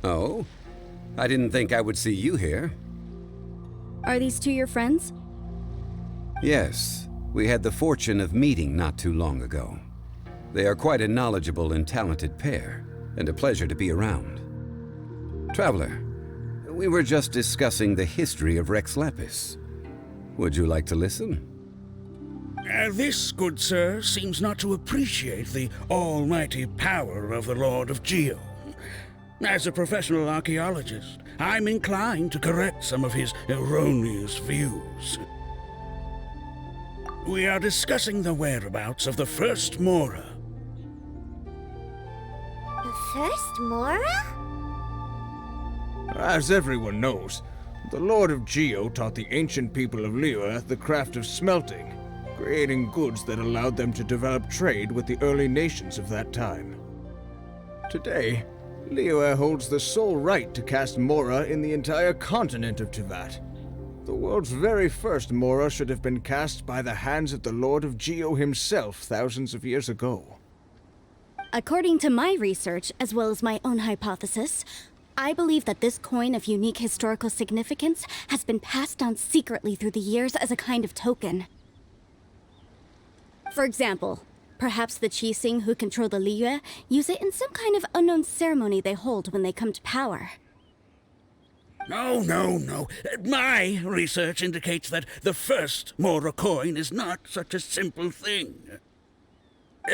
Oh? I didn't think I would see you here. Are these two your friends? Yes, we had the fortune of meeting not too long ago. They are quite a knowledgeable and talented pair, and a pleasure to be around. Traveler, we were just discussing the history of Rex Lapis. Would you like to listen? This, good sir, seems not to appreciate the almighty power of the Lord of Geo. As a professional archaeologist, I'm inclined to correct some of his erroneous views. We are discussing the whereabouts of the first Mora. The first Mora? As everyone knows, the Lord of Geo taught the ancient people of Liyue the craft of smelting, creating goods that allowed them to develop trade with the early nations of that time. Today, Liyue holds the sole right to cast Mora in the entire continent of Teyvat. The world's very first Mora should have been cast by the hands of the Lord of Geo himself thousands of years ago. According to my research, as well as my own hypothesis, I believe that this coin of unique historical significance has been passed down secretly through the years as a kind of token. For example, perhaps the Qixing who control the Liyue use it in some kind of unknown ceremony they hold when they come to power. No. My research indicates that the first Mora coin is not such a simple thing.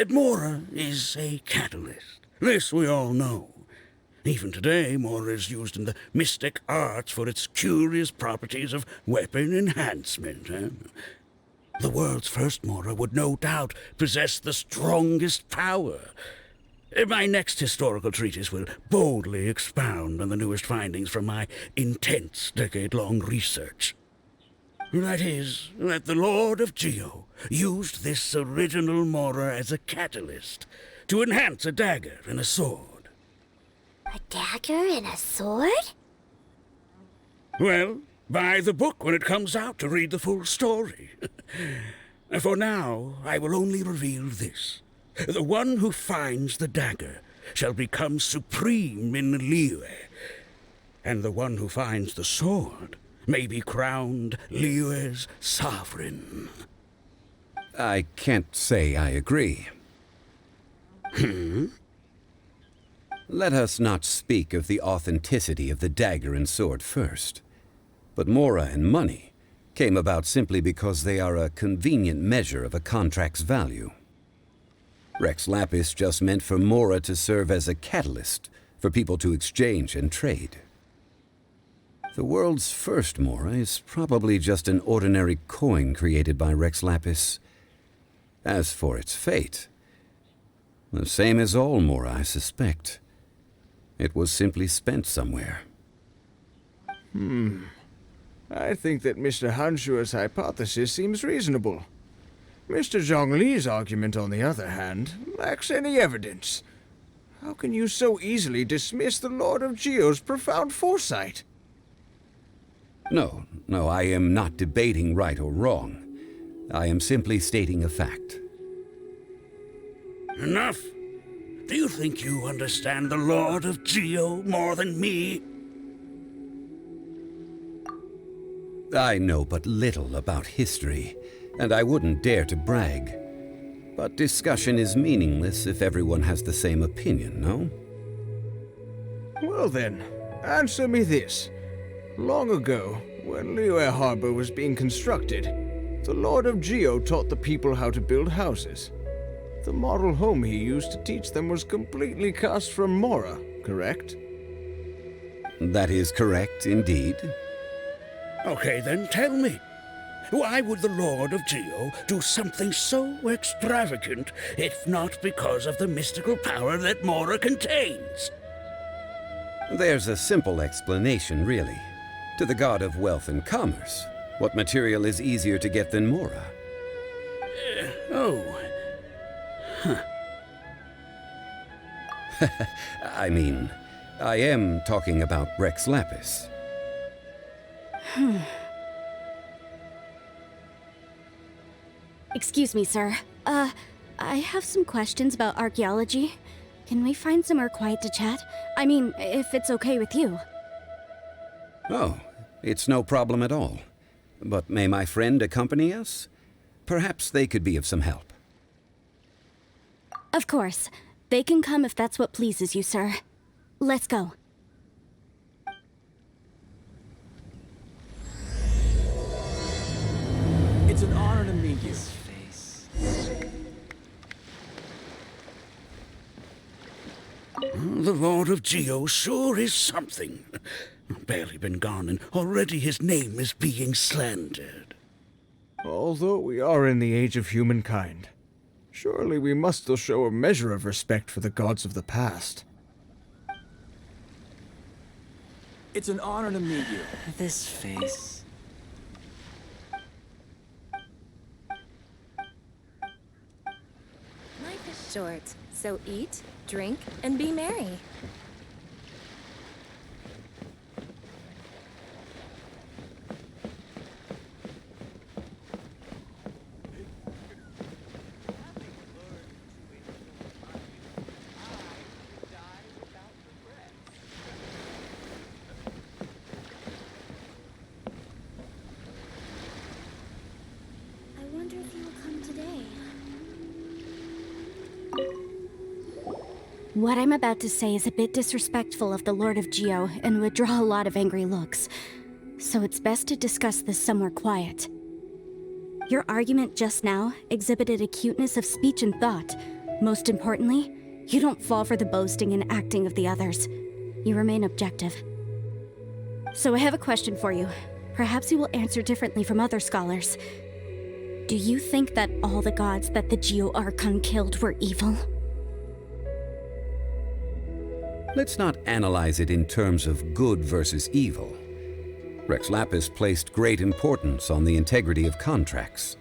Mora is a catalyst. This we all know. Even today, Mora is used in the mystic arts for its curious properties of weapon enhancement. The world's first Mora would no doubt possess the strongest power. My next historical treatise will boldly expound on the newest findings from my intense decade-long research. That is, that the Lord of Geo used this original Mora as a catalyst to enhance a dagger and a sword. A dagger and a sword? Well, buy the book when it comes out to read the full story. For now, I will only reveal this. The one who finds the dagger shall become supreme in Liyue, and the one who finds the sword may be crowned Liyue's sovereign. I can't say I agree. Let us not speak of the authenticity of the dagger and sword first. But Mora and money came about simply because they are a convenient measure of a contract's value. Rex Lapis just meant for Mora to serve as a catalyst for people to exchange and trade. The world's first Mora is probably just an ordinary coin created by Rex Lapis. As for its fate, the same as all Mora, I suspect. It was simply spent somewhere. I think that Mr. Hanshua's hypothesis seems reasonable. Mr. Zhongli's argument, on the other hand, lacks any evidence. How can you so easily dismiss the Lord of Geo's profound foresight? No, I am not debating right or wrong. I am simply stating a fact. Enough! Do you think you understand the Lord of Geo more than me? I know but little about history, and I wouldn't dare to brag. But discussion is meaningless if everyone has the same opinion, no? Well then, answer me this. Long ago, when Liyue Harbor was being constructed, the Lord of Geo taught the people how to build houses. The model home he used to teach them was completely cast from Mora, correct? That is correct, indeed. Okay, then tell me. Why would the Lord of Geo do something so extravagant if not because of the mystical power that Mora contains? There's a simple explanation, really. To the god of wealth and commerce, what material is easier to get than Mora? I mean, I am talking about Rex Lapis. Excuse me, sir. I have some questions about archaeology. Can we find somewhere quiet to chat? I mean, if it's okay with you. Oh, it's no problem at all. But may my friend accompany us? Perhaps they could be of some help. Of course. They can come if that's what pleases you, sir. Let's go. It's an honor to meet you. The Lord of Geo sure is something. Barely been gone, and already his name is being slandered. Although we are in the age of humankind, surely we must still show a measure of respect for the gods of the past. It's an honor to meet you. This face. Life is short, so eat, drink, and be merry. I wonder if he will come today. What I'm about to say is a bit disrespectful of the Lord of Geo and would draw a lot of angry looks. So it's best to discuss this somewhere quiet. Your argument just now exhibited acuteness of speech and thought. Most importantly, you don't fall for the boasting and acting of the others. You remain objective. So I have a question for you. Perhaps you will answer differently from other scholars. Do you think that all the gods that the Geo Archon killed were evil? Let's not analyze it in terms of good versus evil. Rex Lapis placed great importance on the integrity of contracts.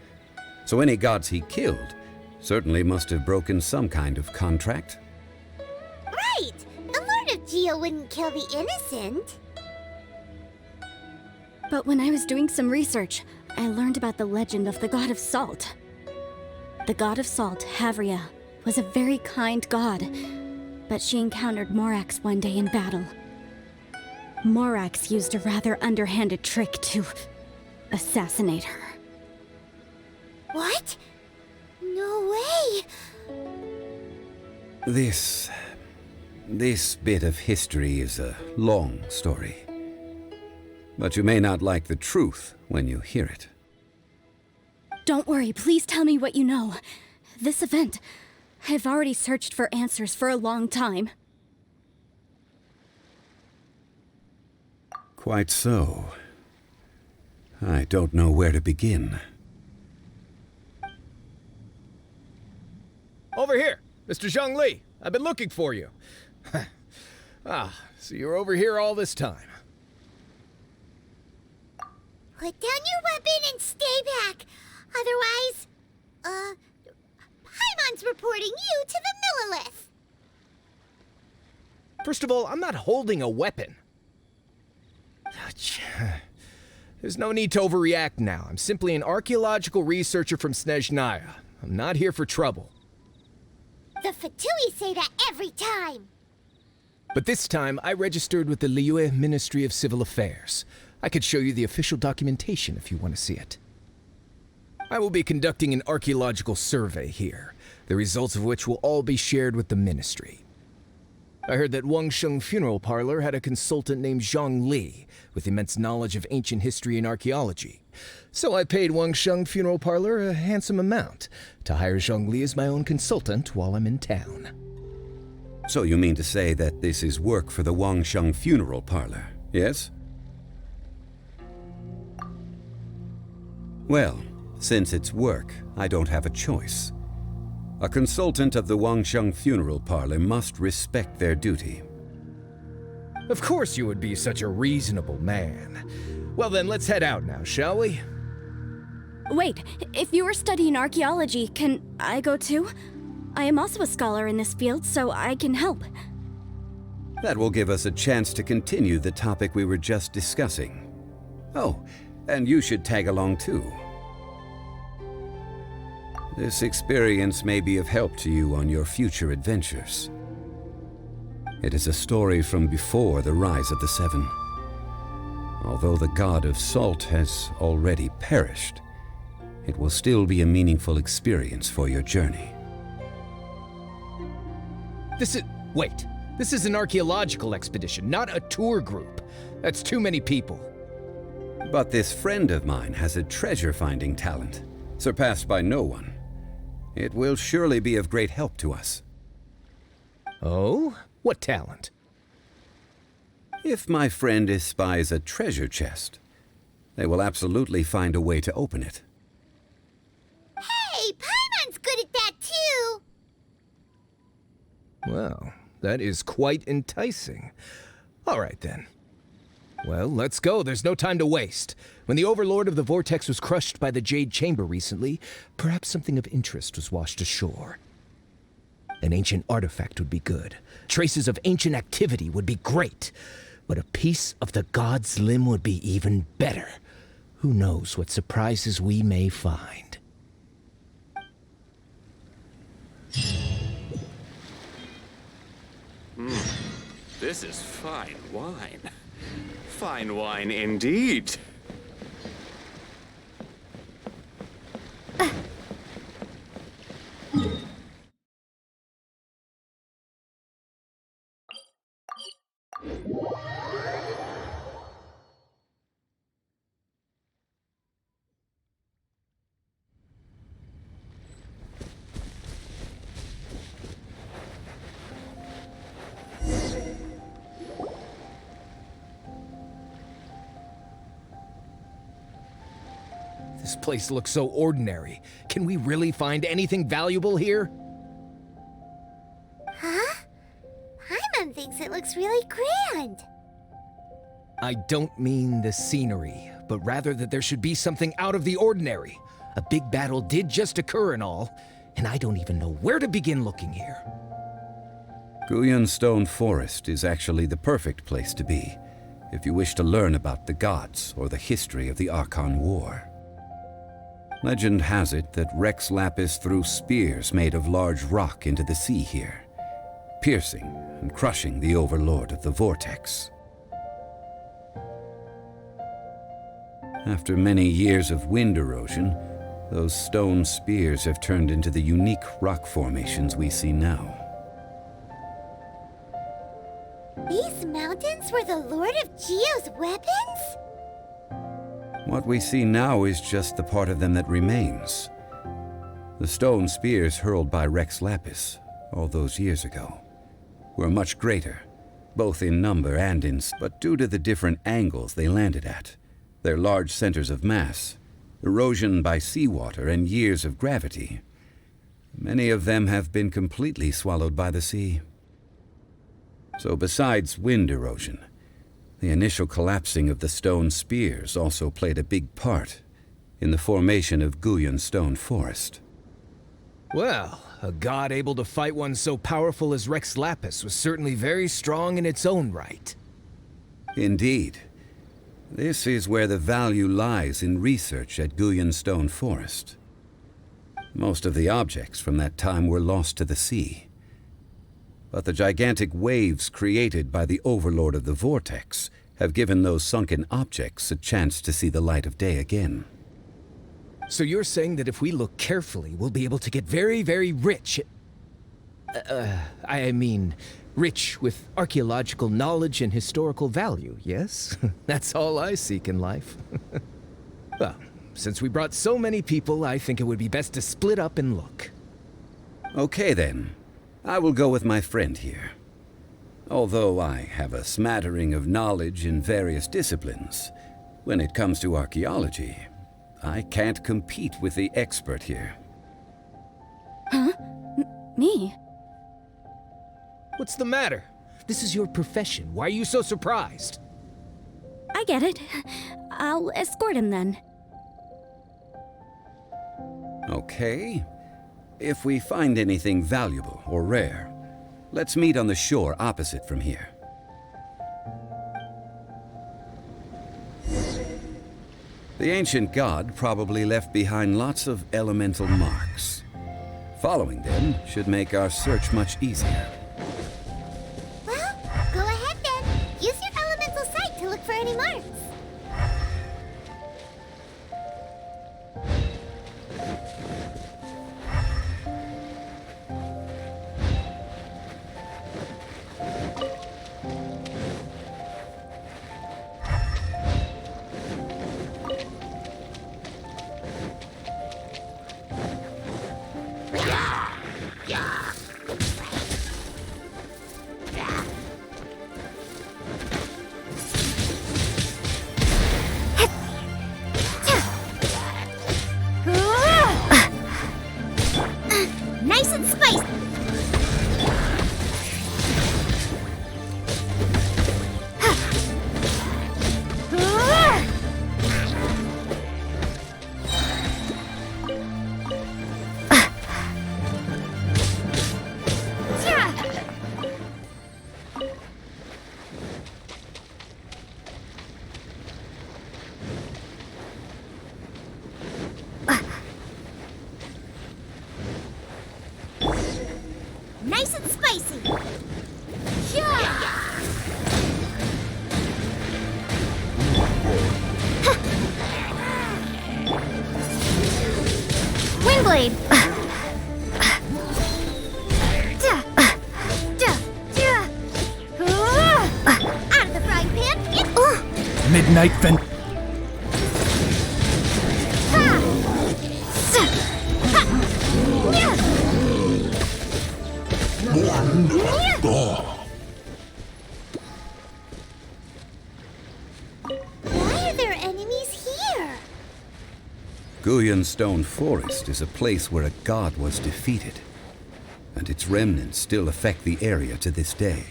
So any gods he killed certainly must have broken some kind of contract. Right! The Lord of Geo wouldn't kill the innocent. But when I was doing some research, I learned about the legend of the god of salt. The god of salt, Havria, was a very kind god, but she encountered Morax one day in battle. Morax used a rather underhanded trick to assassinate her. What? No way! This bit of history is a long story. But you may not like the truth when you hear it. Don't worry, please tell me what you know. This event, I've already searched for answers for a long time. Quite so. I don't know where to begin. Over here, Mr. Zhongli. I've been looking for you. So you're over here all this time. Put down your weapon and stay back. Otherwise, Paimon's reporting you to the Millilith. First of all, I'm not holding a weapon. There's no need to overreact now. I'm simply an archaeological researcher from Snezhnaya. I'm not here for trouble. The Fatui say that every time. But this time, I registered with the Liyue Ministry of Civil Affairs. I could show you the official documentation if you want to see it. I will be conducting an archaeological survey here, the results of which will all be shared with the ministry. I heard that Wangsheng Funeral Parlor had a consultant named Zhongli with immense knowledge of ancient history and archaeology. So I paid Wangsheng Funeral Parlor a handsome amount to hire Zhongli as my own consultant while I'm in town. So you mean to say that this is work for the Wangsheng Funeral Parlor, yes? Well, since it's work, I don't have a choice. A consultant of the Wangsheng Funeral Parlor must respect their duty. Of course you would be such a reasonable man. Well then, let's head out now, shall we? Wait, if you were studying archaeology, can I go too? I am also a scholar in this field, so I can help. That will give us a chance to continue the topic we were just discussing. Oh, and you should tag along too. This experience may be of help to you on your future adventures. It is a story from before the rise of the Seven. Although the god of salt has already perished, it will still be a meaningful experience for your journey. Wait. This is an archaeological expedition, not a tour group. That's too many people. But this friend of mine has a treasure-finding talent, surpassed by no one. It will surely be of great help to us. Oh? What talent? If my friend espies a treasure chest, they will absolutely find a way to open it. Hey, Paimon's good at that too! Well, that is quite enticing. All right, then. Well, let's go. There's no time to waste. When the Overlord of the Vortex was crushed by the Jade Chamber recently, perhaps something of interest was washed ashore. An ancient artifact would be good. Traces of ancient activity would be great. But a piece of the god's limb would be even better. Who knows what surprises we may find. This is fine wine. Fine wine indeed. This place looks so ordinary. Can we really find anything valuable here? Huh? Paimon thinks it looks really grand. I don't mean the scenery, but rather that there should be something out of the ordinary. A big battle did just occur and all, and I don't even know where to begin looking here. Guyan Stone Forest is actually the perfect place to be, if you wish to learn about the gods or the history of the Archon War. Legend has it that Rex Lapis threw spears made of large rock into the sea here, piercing and crushing the Overlord of the Vortex. After many years of wind erosion, those stone spears have turned into the unique rock formations we see now. These mountains were the Lord of Geo's weapons? What we see now is just the part of them that remains. The stone spears hurled by Rex Lapis all those years ago were much greater, both in number and but due to the different angles they landed at, their large centers of mass, erosion by seawater, and years of gravity, many of them have been completely swallowed by the sea. So besides wind erosion, the initial collapsing of the stone spears also played a big part in the formation of Guyan Stone Forest. Well, a god able to fight one so powerful as Rex Lapis was certainly very strong in its own right. Indeed. This is where the value lies in research at Guyan Stone Forest. Most of the objects from that time were lost to the sea. But the gigantic waves created by the Overlord of the Vortex have given those sunken objects a chance to see the light of day again. So you're saying that if we look carefully, we'll be able to get very, very rich. I mean, rich with archaeological knowledge and historical value, yes? That's all I seek in life. Well, since we brought so many people, I think it would be best to split up and look. Okay then. I will go with my friend here. Although I have a smattering of knowledge in various disciplines, when it comes to archaeology, I can't compete with the expert here. Huh? Me? What's the matter? This is your profession. Why are you so surprised? I get it. I'll escort him then. Okay. If we find anything valuable or rare, let's meet on the shore opposite from here. The ancient god probably left behind lots of elemental marks. Following them should make our search much easier. Well, spicy! Yeah! Windblade! Out of the frying pan! Midnight Vent. Why are there enemies here? Guyan Stone Forest is a place where a god was defeated, and its remnants still affect the area to this day.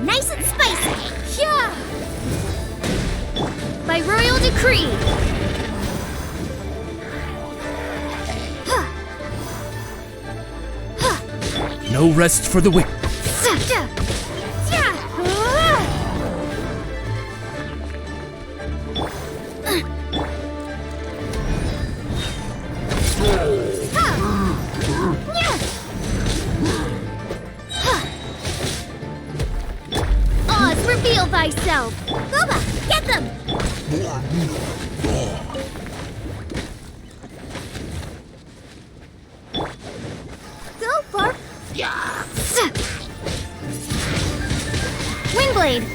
Nice and spicy! Yeah! By royal decree! No rest for the wicked. Oz, reveal thyself! Boba, get them! Go for... Windblade!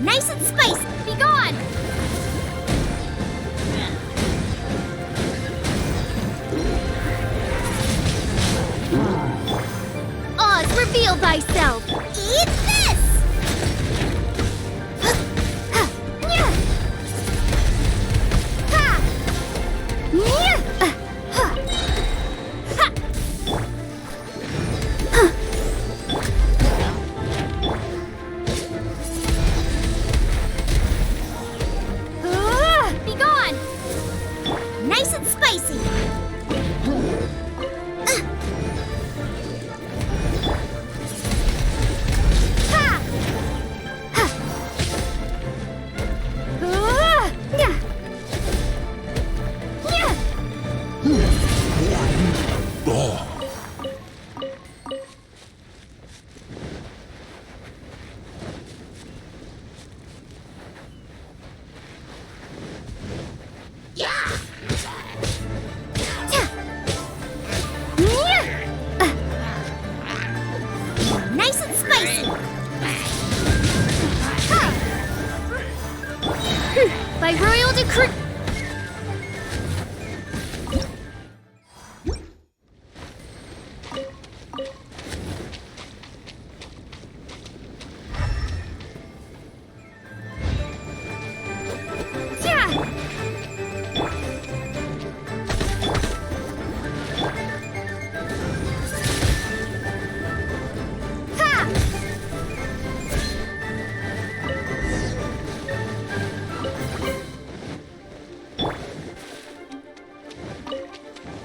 Nice and spicy! Be gone! Oz, reveal thyself! Eat this! Be gone! Nice and spicy! Nice and spicy! By royal decree!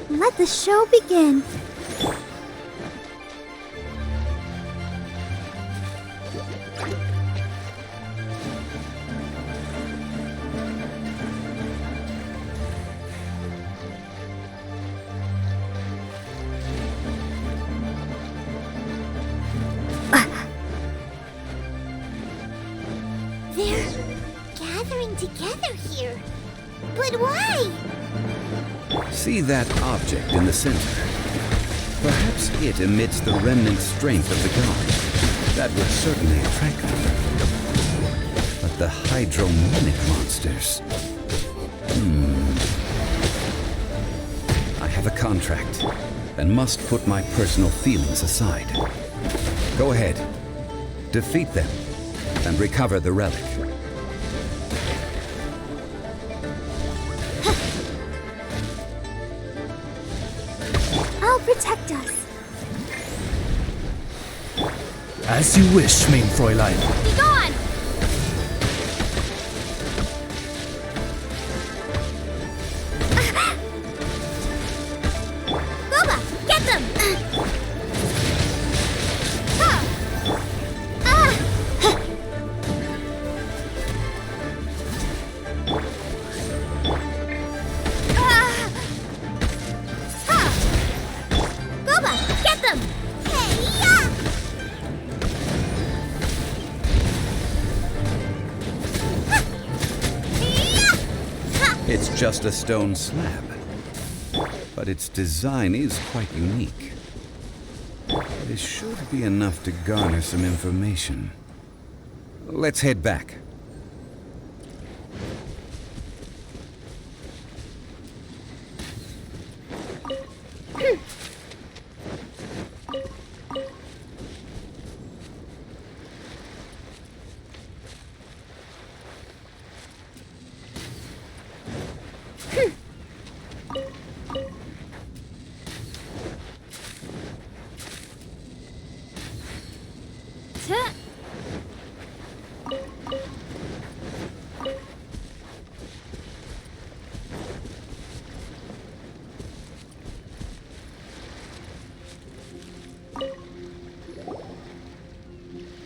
Let the show begin. They're gathering together here. But why? See that object in the center? Perhaps it emits the remnant strength of the god. That would certainly attract them. But the hydromimic monsters... I have a contract, and must put my personal feelings aside. Go ahead. Defeat them, and recover the relic. I'll protect us. As you wish, mein Fräulein. Be gone! Boba, get them! Boba, get them! Hey-ya! It's just a stone slab, but its design is quite unique. This should be enough to garner some information. Let's head back.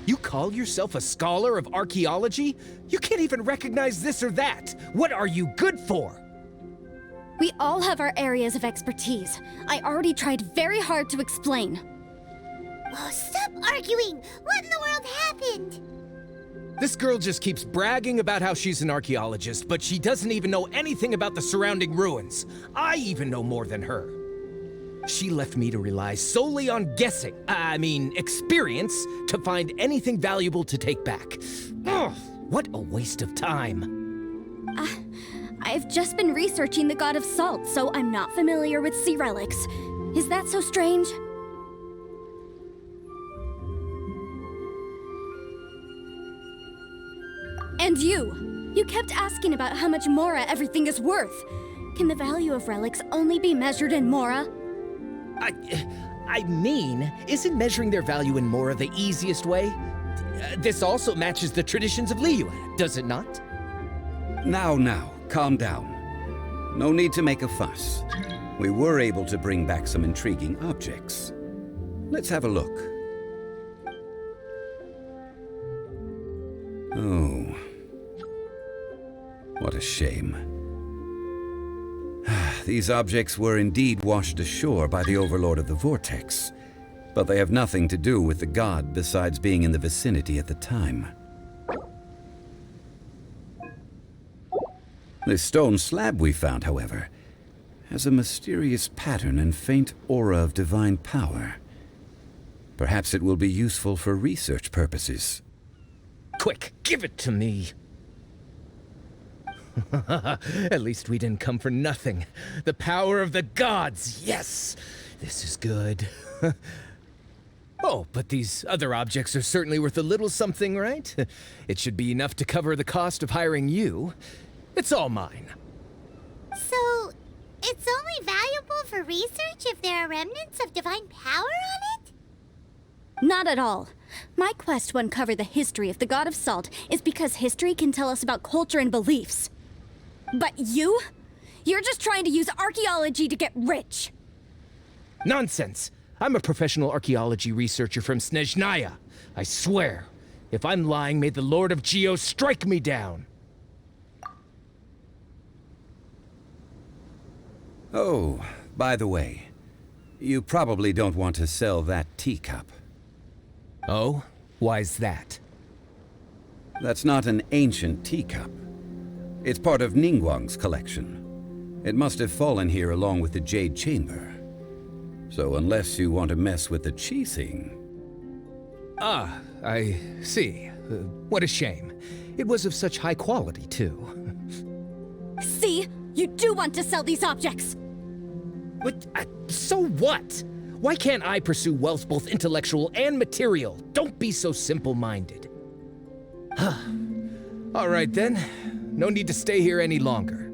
You call yourself a scholar of archaeology? You can't even recognize this or that. What are you good for? We all have our areas of expertise. I already tried very hard to explain. Oh, stop arguing! What in the world happened? This girl just keeps bragging about how she's an archaeologist, but she doesn't even know anything about the surrounding ruins. I even know more than her. She left me to rely solely on guessing, experience, to find anything valuable to take back. Ugh, what a waste of time. I've just been researching the God of Salt, so I'm not familiar with sea relics. Is that so strange? And you kept asking about how much Mora everything is worth. Can the value of relics only be measured in Mora? Isn't measuring their value in Mora the easiest way? This also matches the traditions of Liyue, does it not? Now, calm down. No need to make a fuss. We were able to bring back some intriguing objects. Let's have a look. Oh. What a shame. These objects were indeed washed ashore by the Overlord of the Vortex, but they have nothing to do with the god besides being in the vicinity at the time. This stone slab we found, however, has a mysterious pattern and faint aura of divine power. Perhaps it will be useful for research purposes. Quick, give it to me. At least we didn't come for nothing. The power of the gods, yes! This is good. Oh, but these other objects are certainly worth a little something, right? It should be enough to cover the cost of hiring you. It's all mine. So, it's only valuable for research if there are remnants of divine power on it? Not at all. My quest to uncover the history of the God of Salt is because history can tell us about culture and beliefs. But you? You're just trying to use archaeology to get rich. Nonsense! I'm a professional archaeology researcher from Snezhnaya. I swear, if I'm lying, may the Lord of Geo strike me down. Oh, by the way, you probably don't want to sell that teacup. Oh? Why's that? That's not an ancient teacup. It's part of Ningguang's collection. It must have fallen here along with the Jade Chamber. So unless you want to mess with the Qixing... Ah, I see. What a shame. It was of such high quality, too. See? You do want to sell these objects! What? So what? Why can't I pursue wealth both intellectual and material? Don't be so simple-minded. All right, then. No need to stay here any longer.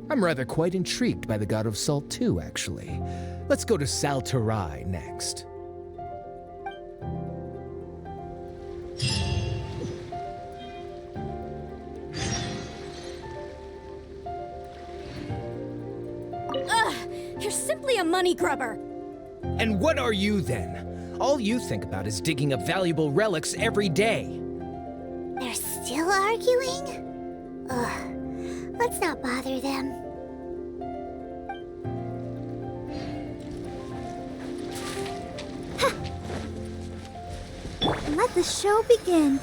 I'm rather quite intrigued by the God of Salt, too, actually. Let's go to Salterai next. simply a money grubber. And what are you then? All you think about is digging up valuable relics every day. They're still arguing? Ugh. Let's not bother them. Let the show begin.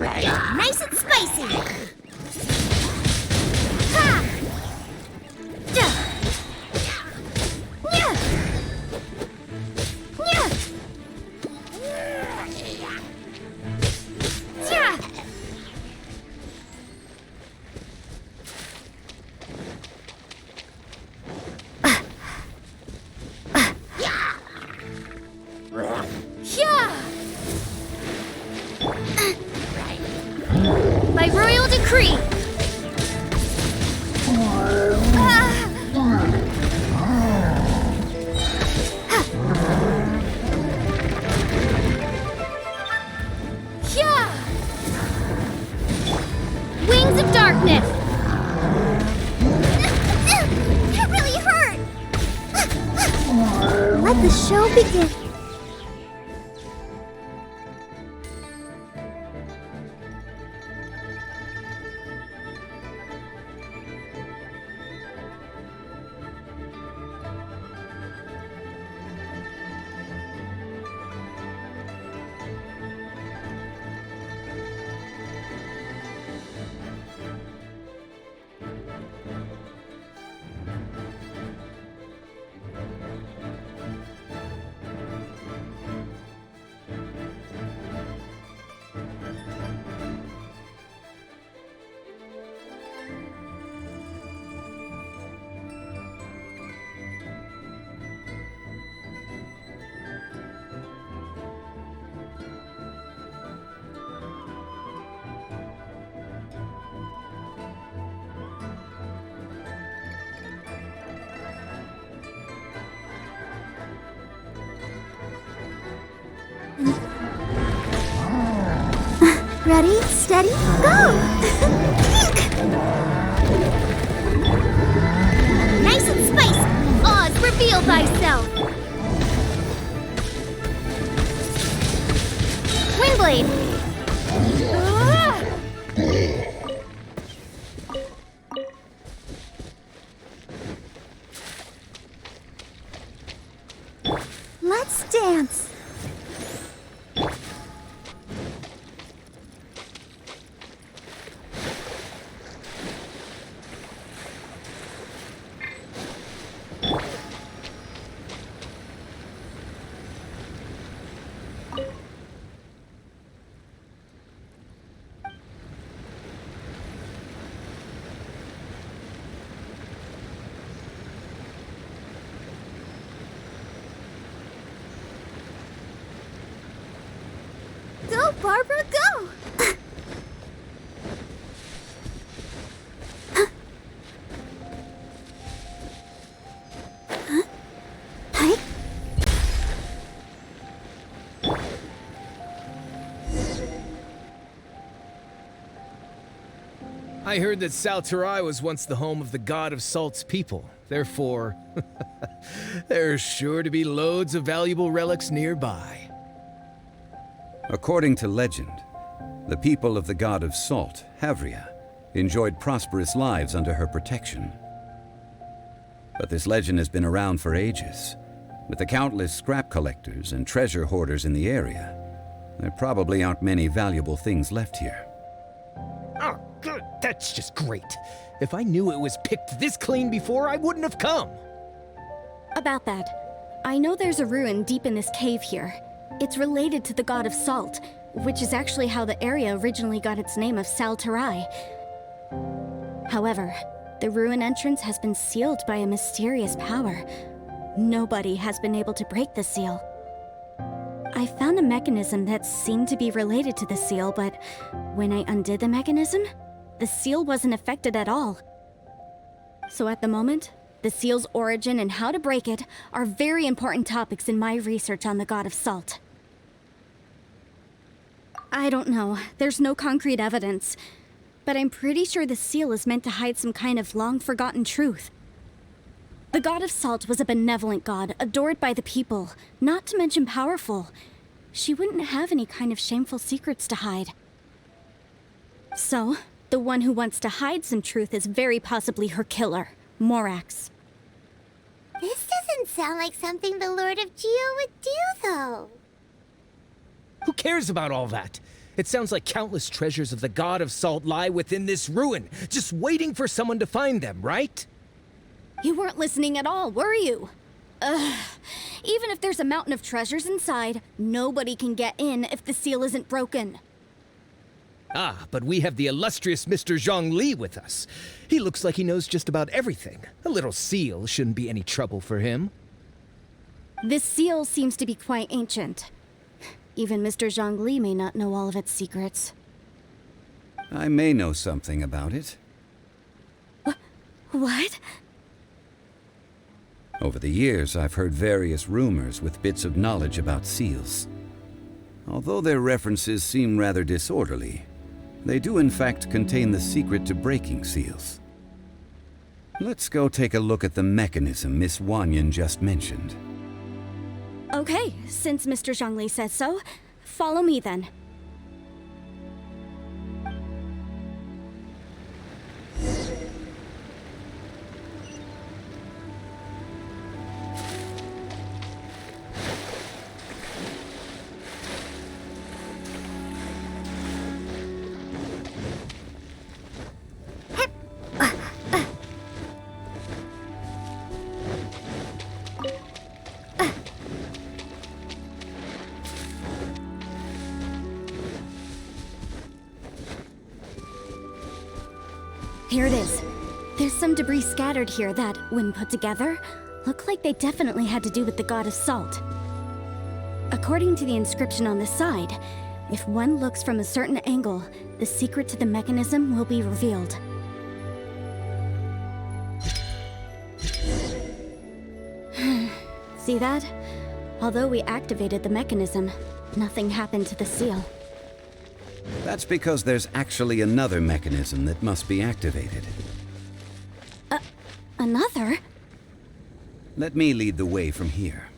Nice and spicy! Ha! Yeah! Yeah! Yeah! By royal decree! Wings of darkness! That really hurt! Let the show begin. Ready, steady, go! Nice and spicy! Oz, reveal thyself! Windblade! Let's dance! Go, Barbara, go! Hi. I heard that Salterai was once the home of the god of Salt's people. Therefore, there's sure to be loads of valuable relics nearby. According to legend, the people of the god of Salt, Havria, enjoyed prosperous lives under her protection. But this legend has been around for ages. With the countless scrap collectors and treasure hoarders in the area, there probably aren't many valuable things left here. Oh, good. That's just great. If I knew it was picked this clean before, I wouldn't have come. About that, I know there's a ruin deep in this cave here. It's related to the god of Salt, which is actually how the area originally got its name of Salterai. However, the ruin entrance has been sealed by a mysterious power. Nobody has been able to break the seal. I found a mechanism that seemed to be related to the seal, but when I undid the mechanism, the seal wasn't affected at all. So at the moment, the seal's origin and how to break it are very important topics in my research on the god of Salt. I don't know, there's no concrete evidence, but I'm pretty sure the seal is meant to hide some kind of long-forgotten truth. The god of Salt was a benevolent god, adored by the people, not to mention powerful. She wouldn't have any kind of shameful secrets to hide. So, the one who wants to hide some truth is very possibly her killer, Morax. This doesn't sound like something the Lord of Geo would do, though. Who cares about all that? It sounds like countless treasures of the god of Salt lie within this ruin, just waiting for someone to find them, right? You weren't listening at all, were you? Ugh. Even if there's a mountain of treasures inside, nobody can get in if the seal isn't broken. Ah, but we have the illustrious Mr. Zhongli with us. He looks like he knows just about everything. A little seal shouldn't be any trouble for him. This seal seems to be quite ancient. Even Mr. Zhongli may not know all of its secrets. I may know something about it. What? Over the years, I've heard various rumors with bits of knowledge about seals. Although their references seem rather disorderly, they do in fact contain the secret to breaking seals. Let's go take a look at the mechanism Miss Wanyan just mentioned. Okay, since Mr. Zhongli says so, follow me then. Here it is. There's some debris scattered here that, when put together, look like they definitely had to do with the god of Salt. According to the inscription on the side, if one looks from a certain angle, the secret to the mechanism will be revealed. See that? Although we activated the mechanism, nothing happened to the seal. That's because there's actually another mechanism that must be activated. Another? Let me lead the way from here.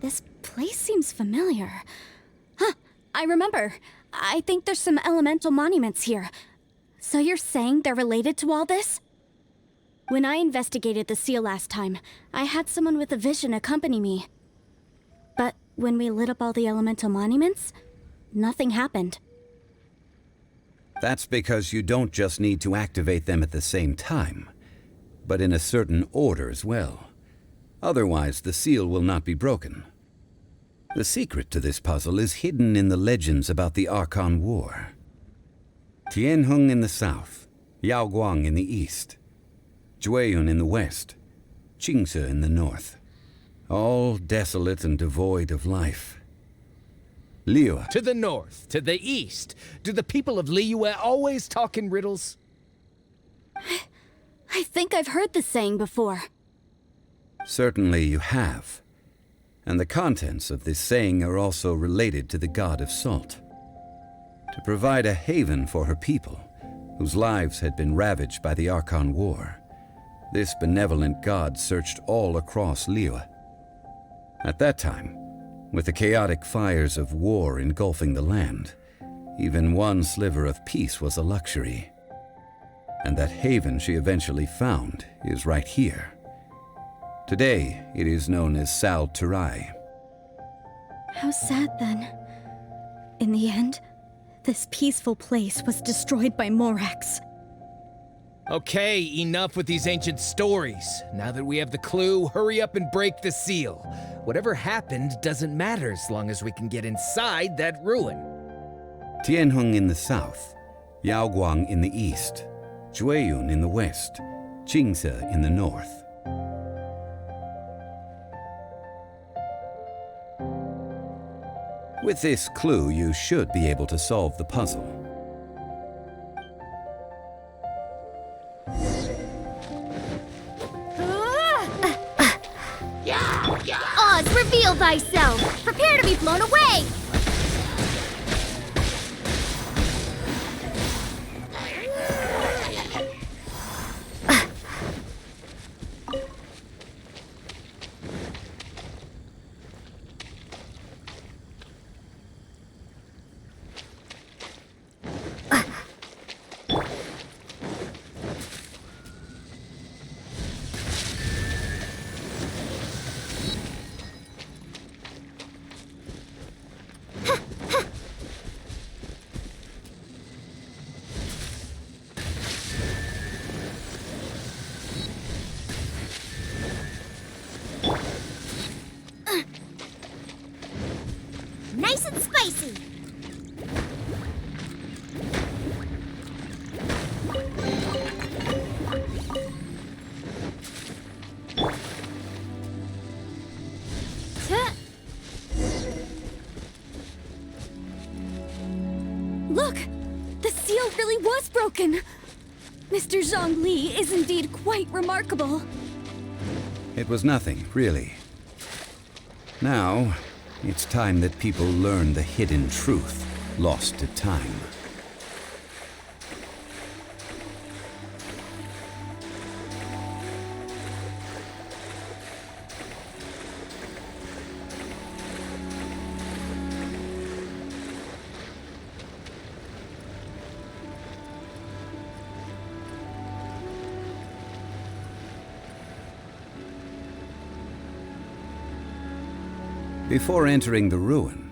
This place seems familiar. Huh, I remember. I think there's some elemental monuments here. So you're saying they're related to all this? When I investigated the seal last time, I had someone with a vision accompany me. But when we lit up all the elemental monuments, nothing happened. That's because you don't just need to activate them at the same time, but in a certain order as well. Otherwise, the seal will not be broken. The secret to this puzzle is hidden in the legends about the Archon War. Tianheng in the south, Yaoguang in the east, Jueyun in the west, Qingce in the north. All desolate and devoid of life. Liyue. To the north, to the east. Do the people of Liyue always talk in riddles? I think I've heard this saying before. Certainly you have. and the contents of this saying are also related to the god of salt. To provide a haven for her people, whose lives had been ravaged by the Archon War, this benevolent god searched all across Liyue. At that time, with the chaotic fires of war engulfing the land, even one sliver of peace was a luxury. And that haven she eventually found is right here. Today, it is known as Sal Turai. How sad then. In the end, this peaceful place was destroyed by Morax. Okay, enough with these ancient stories. Now that we have the clue, hurry up and break the seal. Whatever happened doesn't matter as long as we can get inside that ruin. Tianheng in the south, Yaoguang in the east, Jueyun in the west, Qingce in the north. With this clue, you should be able to solve the puzzle. Oz, reveal thyself! Prepare to be blown away! Nice and spicy! Look! The seal really was broken! Mr. Zhongli is indeed quite remarkable. It was nothing, really. Now, it's time that people learn the hidden truth lost to time. Before entering the ruin,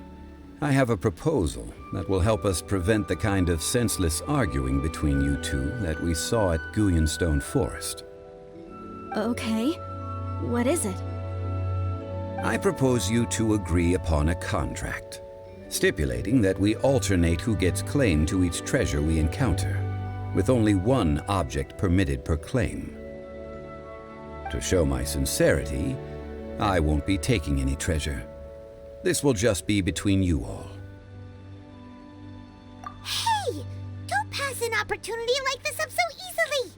I have a proposal that will help us prevent the kind of senseless arguing between you two that we saw at Guyenstone Forest. Okay. What is it? I propose you two agree upon a contract, stipulating that we alternate who gets claim to each treasure we encounter, with only one object permitted per claim. To show my sincerity, I won't be taking any treasure. This will just be between you all. Hey! Don't pass an opportunity like this up so easily!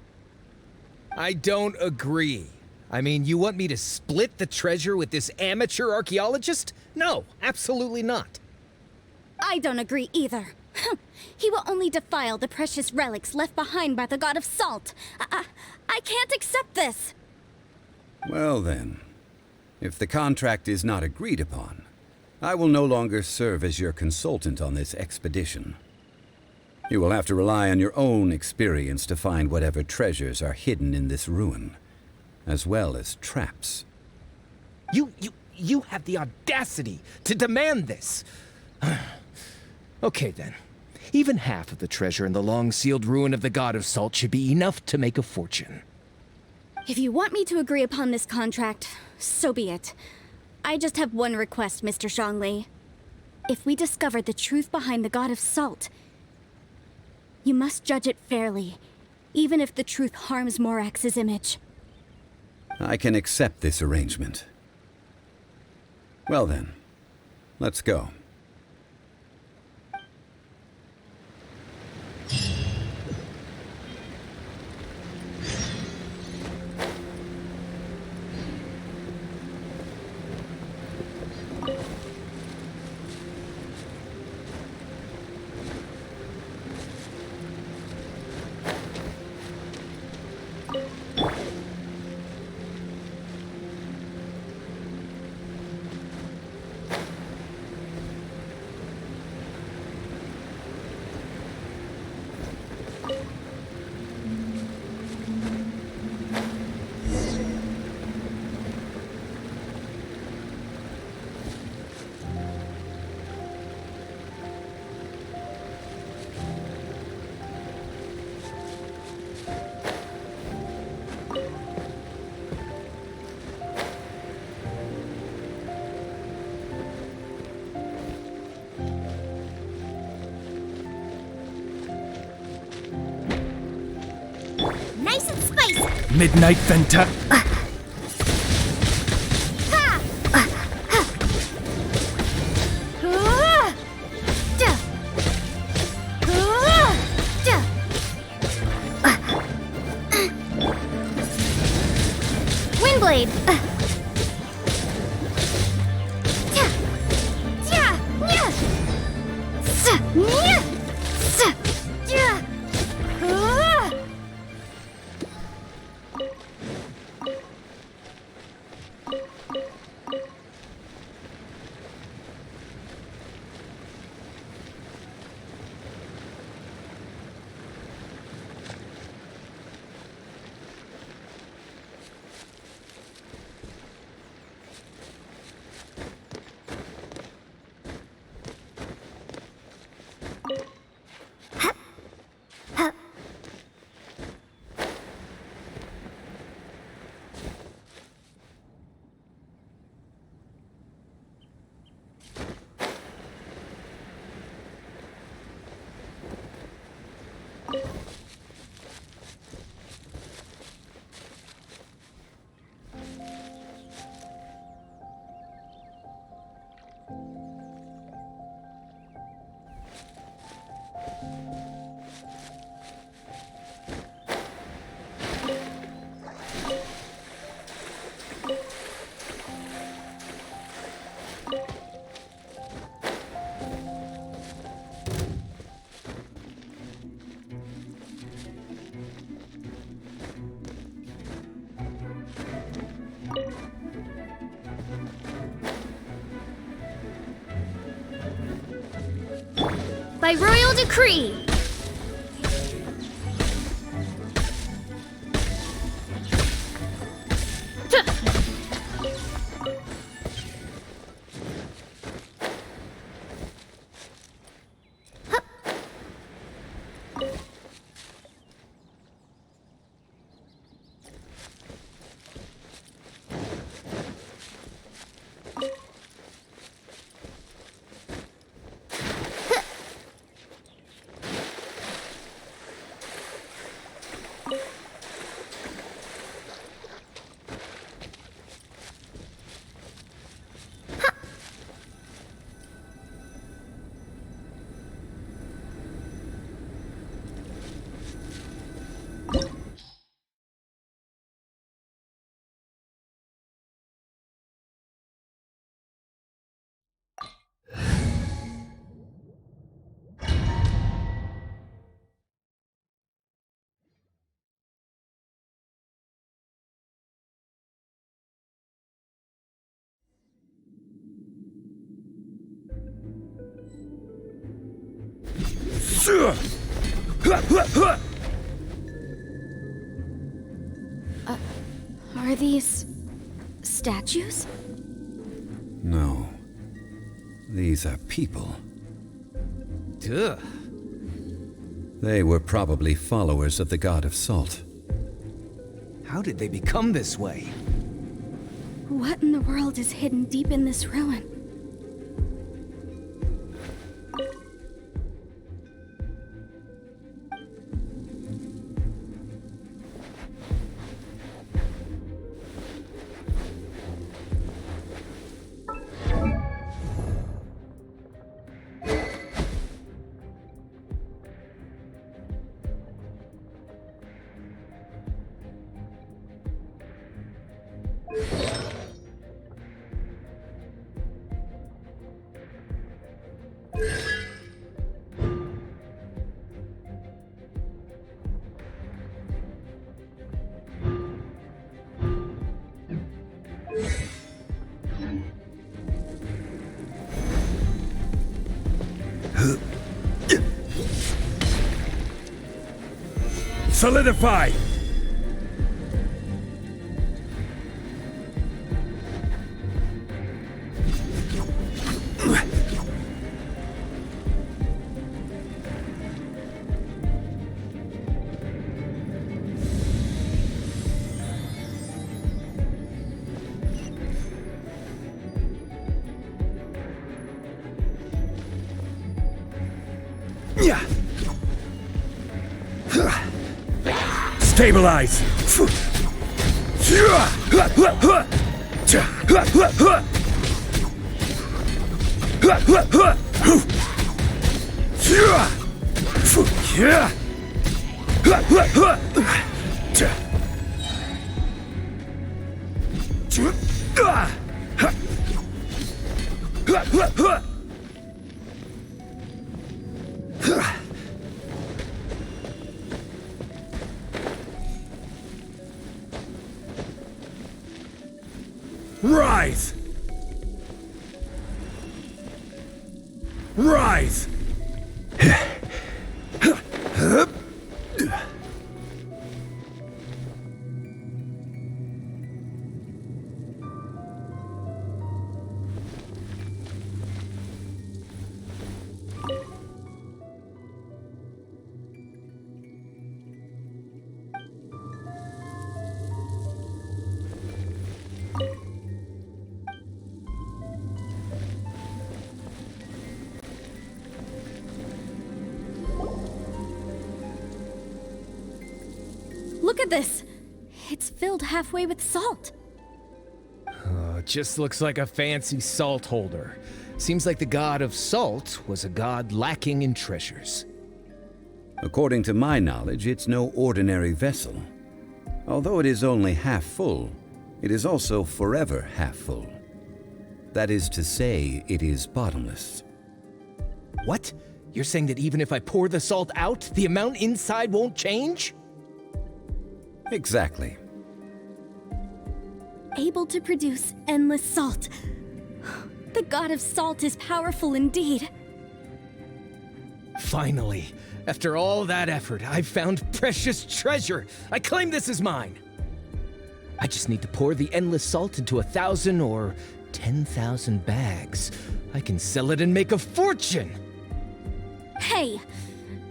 I don't agree. I mean, you want me to split the treasure with this amateur archaeologist? No, absolutely not. I don't agree either. He will only defile the precious relics left behind by the god of salt. I can't accept this. Well then, if the contract is not agreed upon, I will no longer serve as your consultant on this expedition. You will have to rely on your own experience to find whatever treasures are hidden in this ruin, as well as traps. You have the audacity to demand this. Okay then. Even half of the treasure in the long-sealed ruin of the God of Salt should be enough to make a fortune. If you want me to agree upon this contract, so be it. I just have one request, Mr. Zhongli. If we discover the truth behind the God of Salt, you must judge it fairly, even if the truth harms Morax's image. I can accept this arrangement. Well then, let's go. Midnight Venta. Windblade. By royal decree. Are these statues? No. These are people. Duh. They were probably followers of the god of salt. How did they become this way? What in the world is hidden deep in this ruin? Solidify! Stabilize! Rise! Rise! Look at this! It's filled halfway with salt. Oh, it just looks like a fancy salt holder. Seems like the god of salt was a god lacking in treasures. According to my knowledge, it's no ordinary vessel. Although it is only half full, it is also forever half full. That is to say, it is bottomless. What? You're saying that even if I pour the salt out, the amount inside won't change? Exactly. Able to produce endless salt. The god of salt is powerful indeed. Finally, after all that effort, I've found precious treasure. I claim this as mine. I just need to pour the endless salt into 1,000 or 10,000 bags. I can sell it and make a fortune. Hey,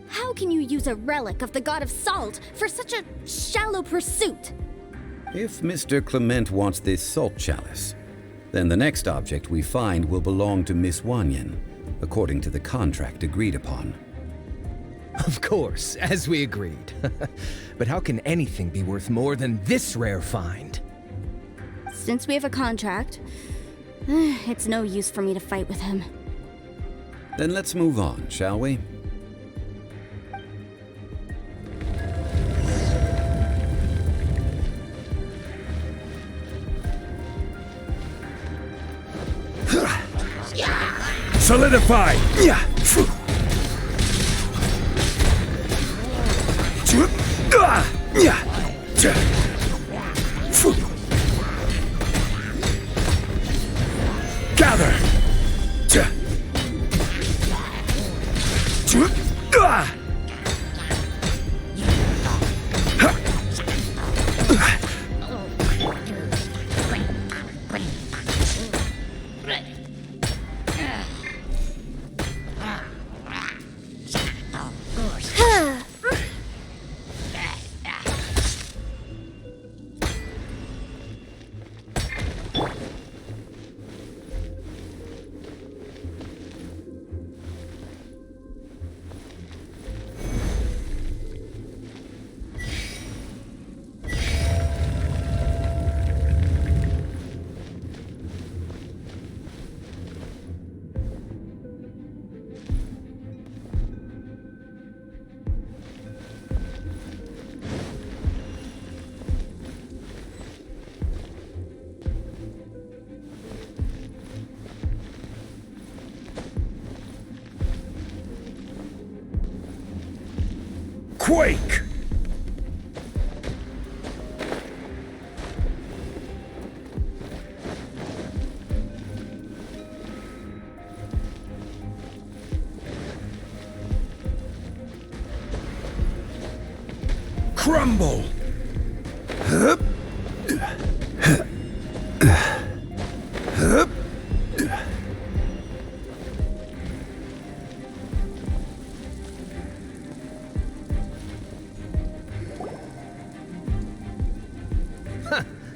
how can you use a relic of the god of salt for such a shallow pursuit? If Mr. Clement wants this salt chalice, then the next object we find will belong to Miss Wanyan, according to the contract agreed upon. Of course, as we agreed. But how can anything be worth more than this rare find? Since we have a contract, it's no use for me to fight with him. Then let's move on, shall we? Solidify! Gather! Quake! Crumble!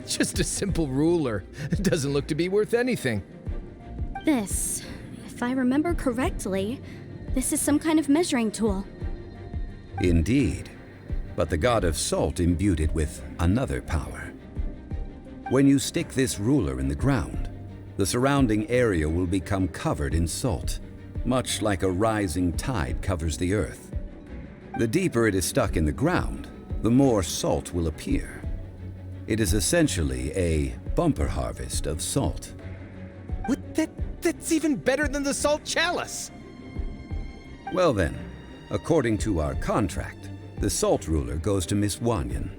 Just a simple ruler. It doesn't look to be worth anything. This, if I remember correctly, this is some kind of measuring tool. Indeed. But the god of salt imbued it with another power. When you stick this ruler in the ground, the surrounding area will become covered in salt, much like a rising tide covers the earth. The deeper it is stuck in the ground, the more salt will appear. It is essentially a bumper harvest of salt. What? That's even better than the salt chalice! Well then, according to our contract, the salt ruler goes to Miss Wanyan.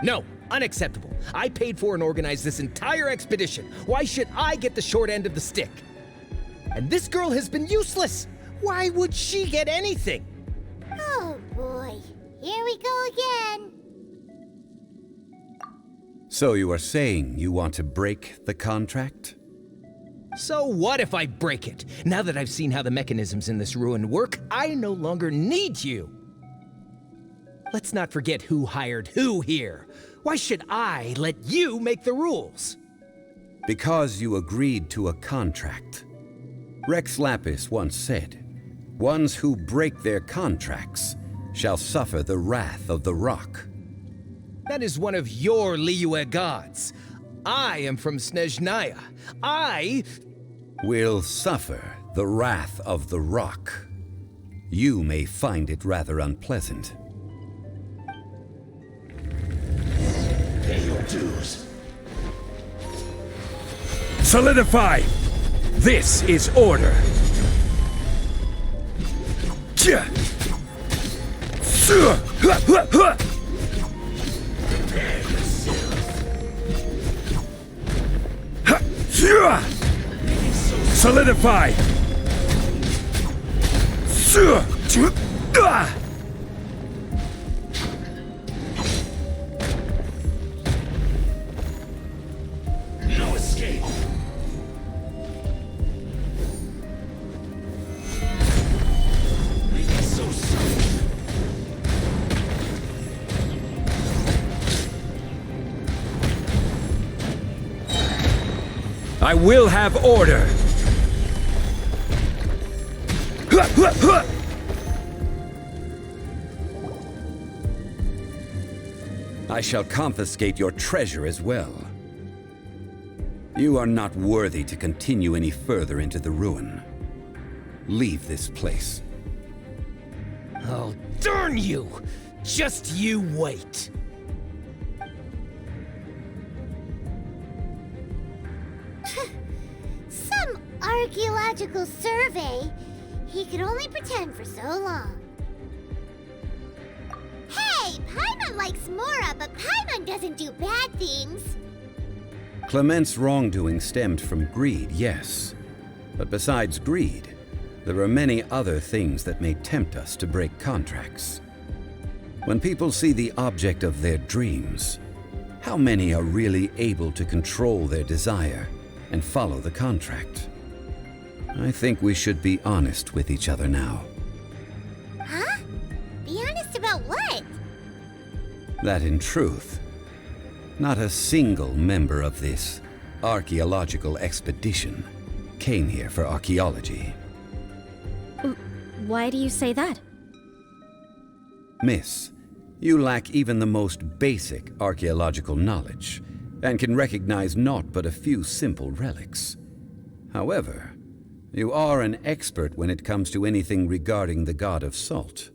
No, unacceptable. I paid for and organized this entire expedition. Why should I get the short end of the stick? And this girl has been useless. Why would she get anything? Oh boy, here we go again. So you are saying you want to break the contract? So what if I break it? Now that I've seen how the mechanisms in this ruin work, I no longer need you. Let's not forget who hired who here. Why should I let you make the rules? Because you agreed to a contract. Rex Lapis once said, "Ones who break their contracts shall suffer the wrath of the rock." That is one of your Liyue gods. I am from Snezhnaya. I will suffer the wrath of the rock. You may find it rather unpleasant. Pay your dues. Solidify! This is order! Solidify! No escape! So soon! I will have order! I shall confiscate your treasure as well. You are not worthy to continue any further into the ruin. Leave this place. Oh, darn you! Just you wait. Some archaeological survey? He could only pretend for so long. Hey, Paimon likes Mora, but Paimon doesn't do bad things. Clement's wrongdoing stemmed from greed, yes. But besides greed, there are many other things that may tempt us to break contracts. When people see the object of their dreams, how many are really able to control their desire and follow the contract? I think we should be honest with each other now. Huh? Be honest about what? That in truth, not a single member of this archaeological expedition came here for archaeology. Why do you say that? Miss, you lack even the most basic archaeological knowledge, and can recognize naught but a few simple relics. However, you are an expert when it comes to anything regarding the god of salt.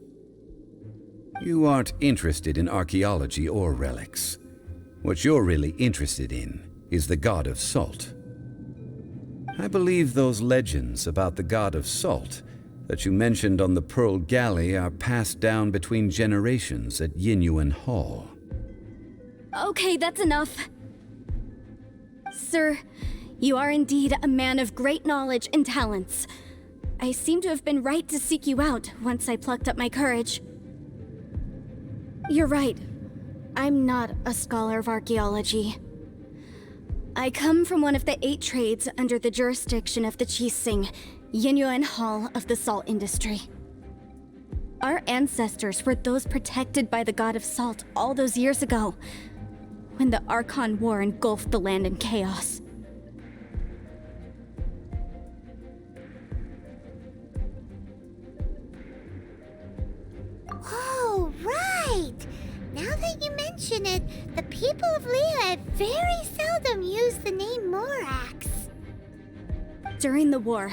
You aren't interested in archaeology or relics. What you're really interested in is the god of salt. I believe those legends about the god of salt that you mentioned on the Pearl Galley are passed down between generations at Yinyuan Hall. Okay, that's enough. Sir, you are indeed a man of great knowledge and talents. I seem to have been right to seek you out once I plucked up my courage. You're right. I'm not a scholar of archaeology. I come from one of the 8 trades under the jurisdiction of the Qixing, Yinyuan Hall of the salt industry. Our ancestors were those protected by the god of salt all those years ago, when the Archon War engulfed the land in chaos. Oh, right! Now that you mention it, the people of Liyue Liyue very seldom use the name Morax. During the war,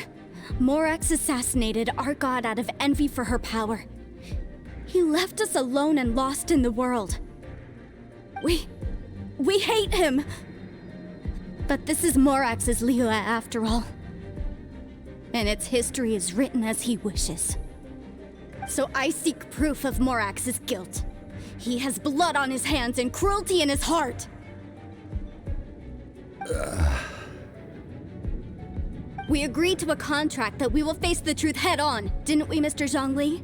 Morax assassinated our god out of envy for her power. He left us alone and lost in the world. We hate him! But this is Morax's Liyue after all. And its history is written as he wishes. So I seek proof of Morax's guilt. He has blood on his hands and cruelty in his heart. We agreed to a contract that we will face the truth head on, didn't we, Mr. Zhongli?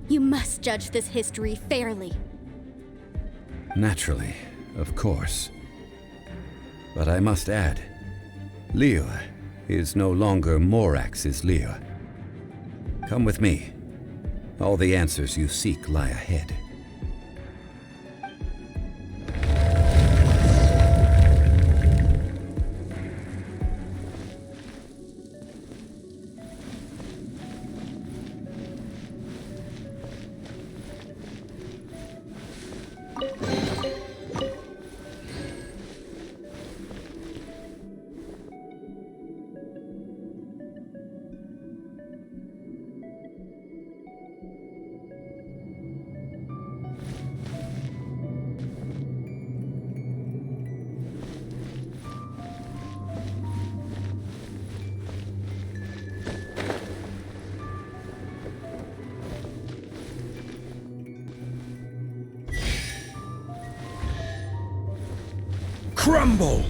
You must judge this history fairly. Naturally, of course. But I must add, Liyue is no longer Morax's Liyue. Come with me. All the answers you seek lie ahead. Crumble!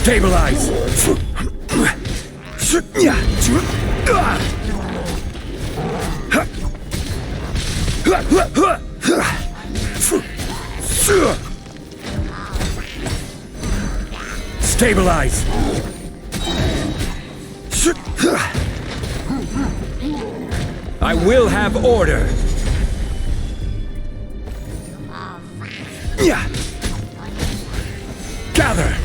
Stabilize! Stabilize! I will have order! Gather!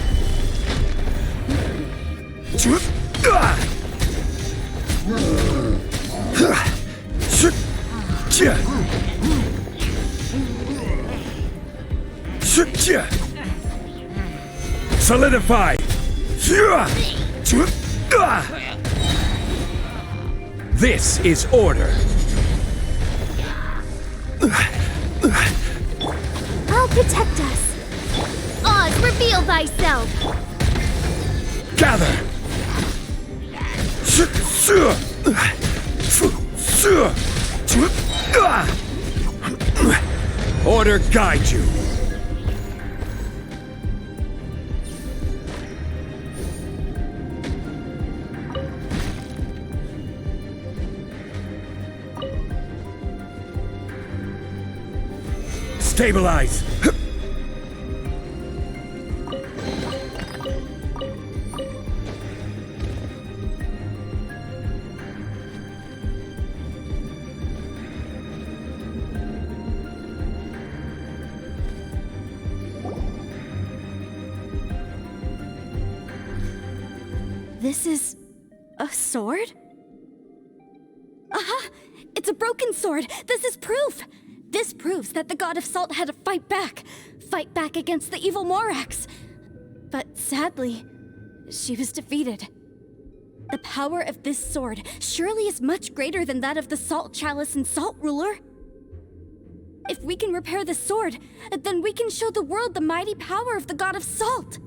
Solidify! This is order! I'll protect us. Oz, reveal thyself. Gather! Order guide you! Stabilize! This is a sword? Aha! It's a broken sword! This is proof! This proves that the god of salt had to fight back against the evil Morax. But sadly, she was defeated. The power of this sword surely is much greater than that of the Salt Chalice and Salt Ruler. If we can repair the sword, then we can show the world the mighty power of the god of salt.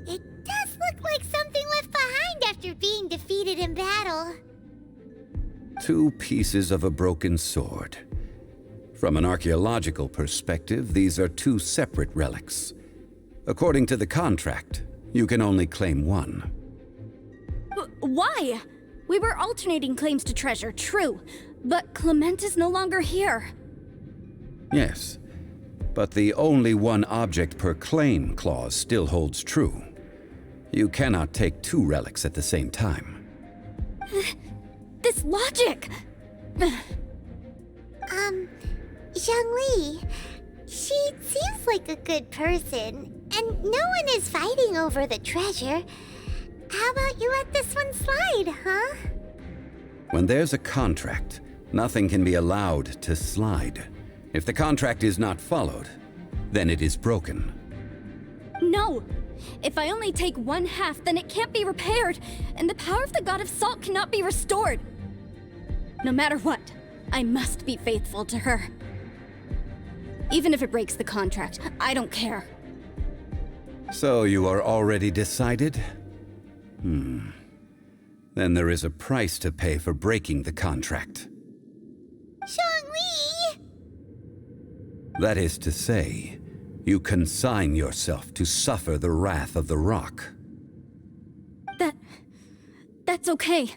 It does look like something left behind after being defeated in battle. 2 pieces of a broken sword. From an archaeological perspective, these are 2 separate relics. According to the contract, you can only claim one. Why? We were alternating claims to treasure, true, but Clement is no longer here. Yes, But the only one object per claim clause still holds true. You cannot take two relics at the same time. This logic! Zhongli, she seems like a good person, and no one is fighting over the treasure. How about you let this one slide, huh? When there's a contract, nothing can be allowed to slide. If the contract is not followed, then it is broken. No! If I only take one half, then it can't be repaired, and the power of the God of Salt cannot be restored. No matter what, I must be faithful to her. Even if it breaks the contract, I don't care. So you are already decided? Then there is a price to pay for breaking the contract. Zhongli! That is to say, you consign yourself to suffer the wrath of the rock. That's okay.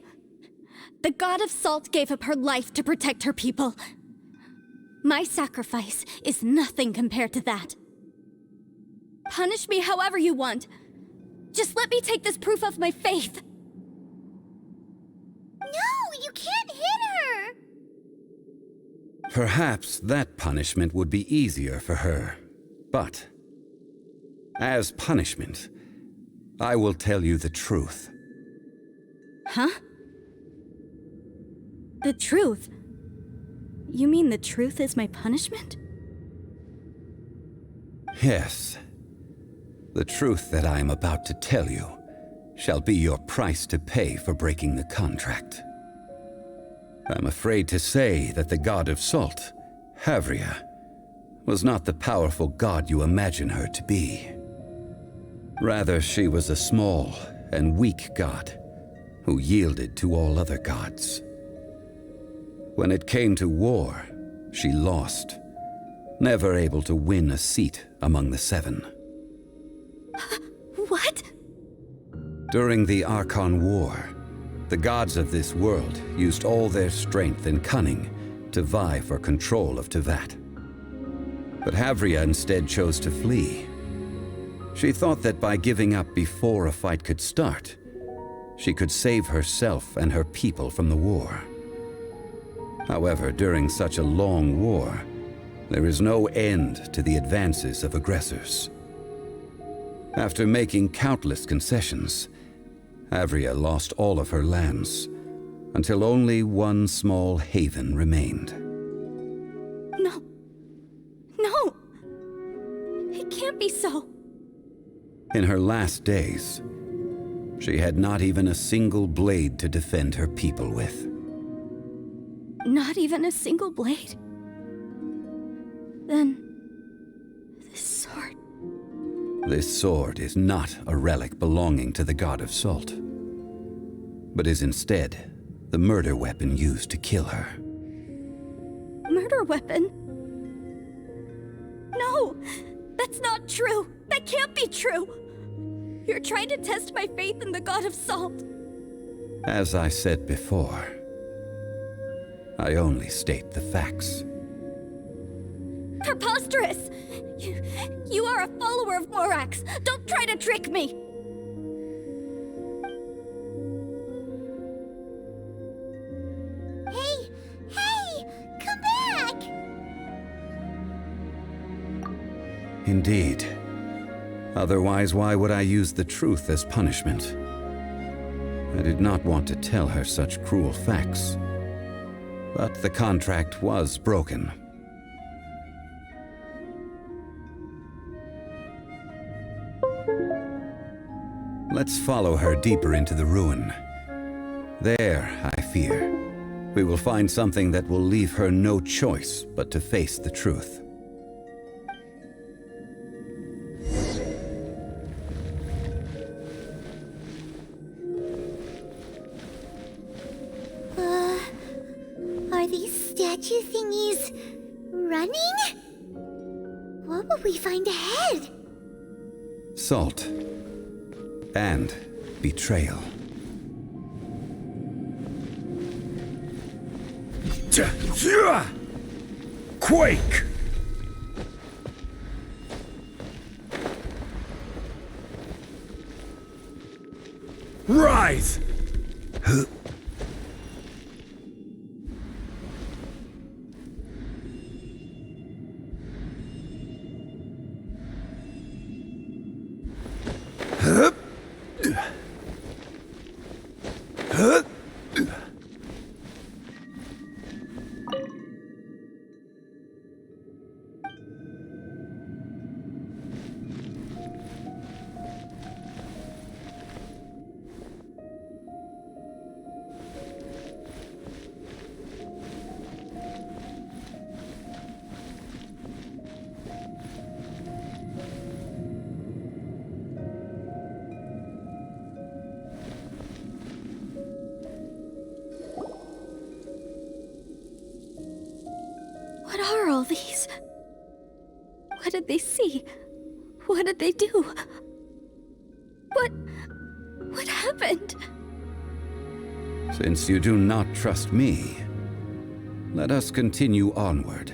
The God of Salt gave up her life to protect her people. My sacrifice is nothing compared to that. Punish me however you want. Just let me take this proof of my faith. No, you can't hit her! Perhaps that punishment would be easier for her. But, as punishment, I will tell you the truth. Huh? The truth? You mean the truth is my punishment? Yes. The truth that I am about to tell you shall be your price to pay for breaking the contract. I'm afraid to say that the God of Salt, Havria, was not the powerful god you imagine her to be. Rather, she was a small and weak god who yielded to all other gods. When it came to war, she lost, never able to win a seat among the seven. What? During the Archon War, the gods of this world used all their strength and cunning to vie for control of Tevat. But Havria instead chose to flee. She thought that by giving up before a fight could start, she could save herself and her people from the war. However, during such a long war, there is no end to the advances of aggressors. After making countless concessions, Havria lost all of her lands, until only one small haven remained. No. No! It can't be so. In her last days, she had not even a single blade to defend her people with. Not even a single blade? Then... this sword... This sword is not a relic belonging to the God of Salt, but is instead the murder weapon used to kill her. Murder weapon? No! That's not true! That can't be true! You're trying to test my faith in the God of Salt. As I said before, I only state the facts. Preposterous! You are a follower of Morax! Don't try to trick me! Hey! Come back! Indeed. Otherwise, why would I use the truth as punishment? I did not want to tell her such cruel facts. But the contract was broken. Let's follow her deeper into the ruin. There, I fear, we will find something that will leave her no choice but to face the truth. Are these statue thingies running? What will we find ahead? Salt. And betrayal. Quake! eyes! What are all these? What did they see? What did they do? What happened? Since you do not trust me, let us continue onward.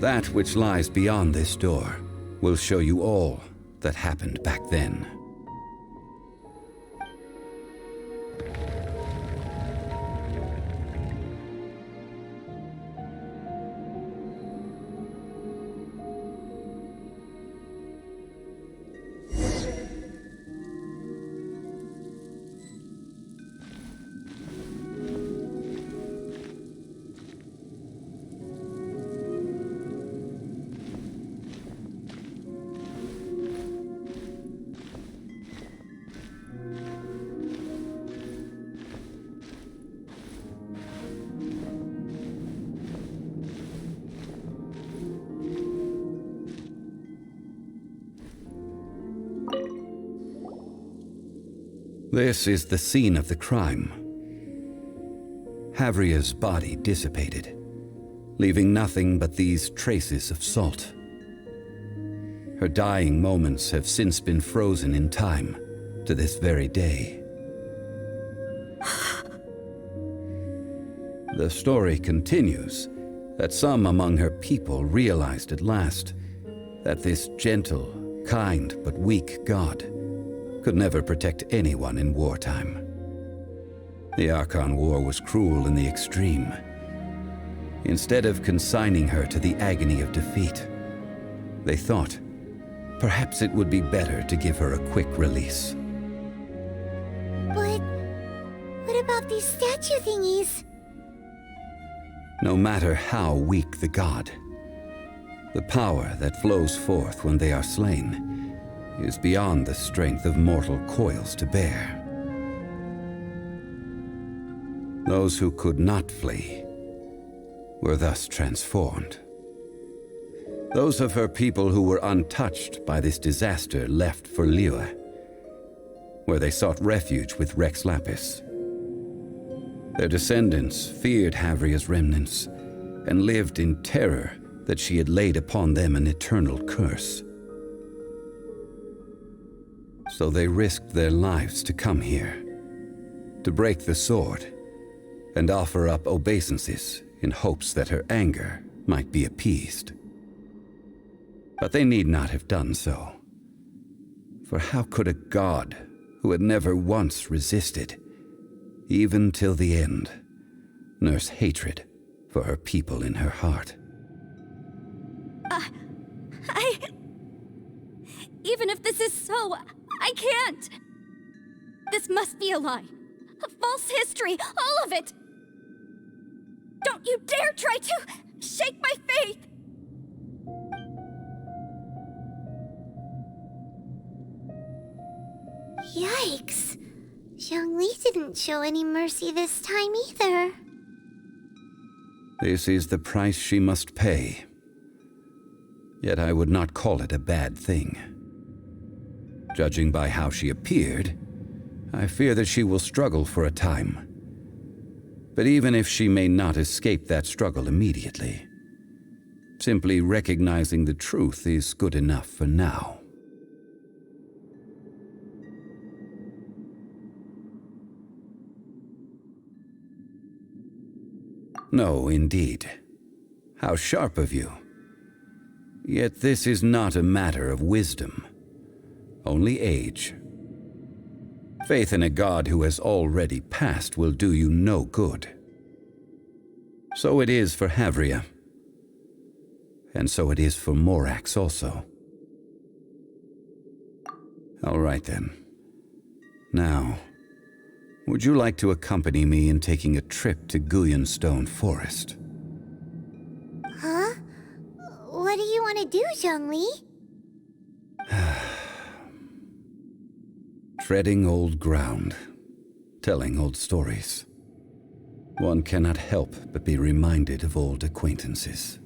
That which lies beyond this door will show you all that happened back then. This is the scene of the crime. Havria's body dissipated, leaving nothing but these traces of salt. Her dying moments have since been frozen in time to this very day. The story continues that some among her people realized at last that this gentle, kind, but weak god could never protect anyone in wartime. The Archon War was cruel in the extreme. Instead of consigning her to the agony of defeat, they thought perhaps it would be better to give her a quick release. But what about these statue thingies? No matter how weak the god, the power that flows forth when they are slain is beyond the strength of mortal coils to bear. Those who could not flee were thus transformed. Those of her people who were untouched by this disaster left for Liyue, where they sought refuge with Rex Lapis. Their descendants feared Havria's remnants and lived in terror that she had laid upon them an eternal curse. So they risked their lives to come here, to break the sword, and offer up obeisances in hopes that her anger might be appeased. But they need not have done so. For how could a god who had never once resisted, even till the end, nurse hatred for her people in her heart? Even if this is so, I can't! This must be a lie. A false history, all of it! Don't you dare try to shake my faith! Yikes. Zhongli didn't show any mercy this time either. This is the price she must pay. Yet I would not call it a bad thing. Judging by how she appeared, I fear that she will struggle for a time. But even if she may not escape that struggle immediately, simply recognizing the truth is good enough for now. No, indeed. How sharp of you. Yet this is not a matter of wisdom, only age Faith in a god who has already passed will do you no good. So it is for Havria. And so it is for Morax also. All right then. Now, would you like to accompany me in taking a trip to Guyonstone Forest? Huh? What do you want to do, Zhongli? Treading old ground, telling old stories. One cannot help but be reminded of old acquaintances.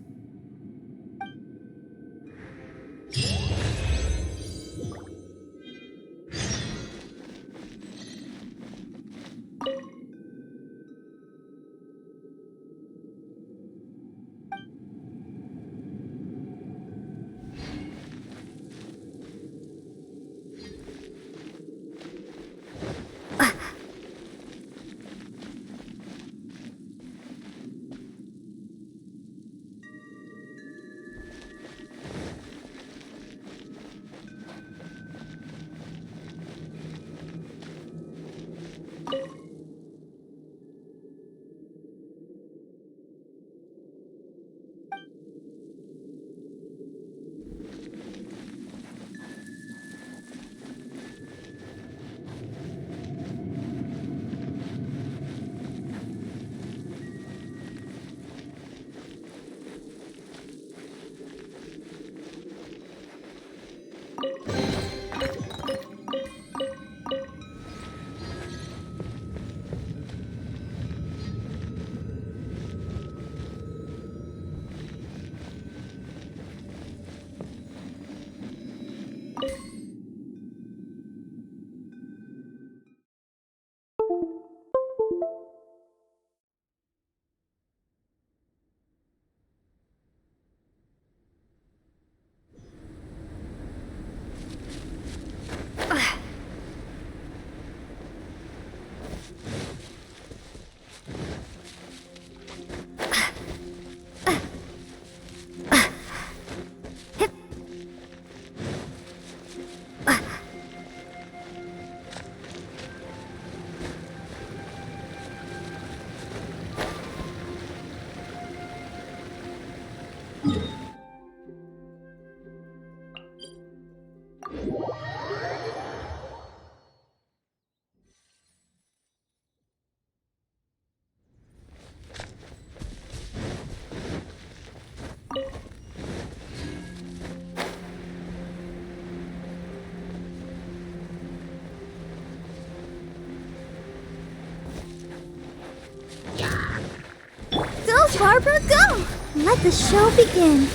Go, Barbara, go! Let the show begin.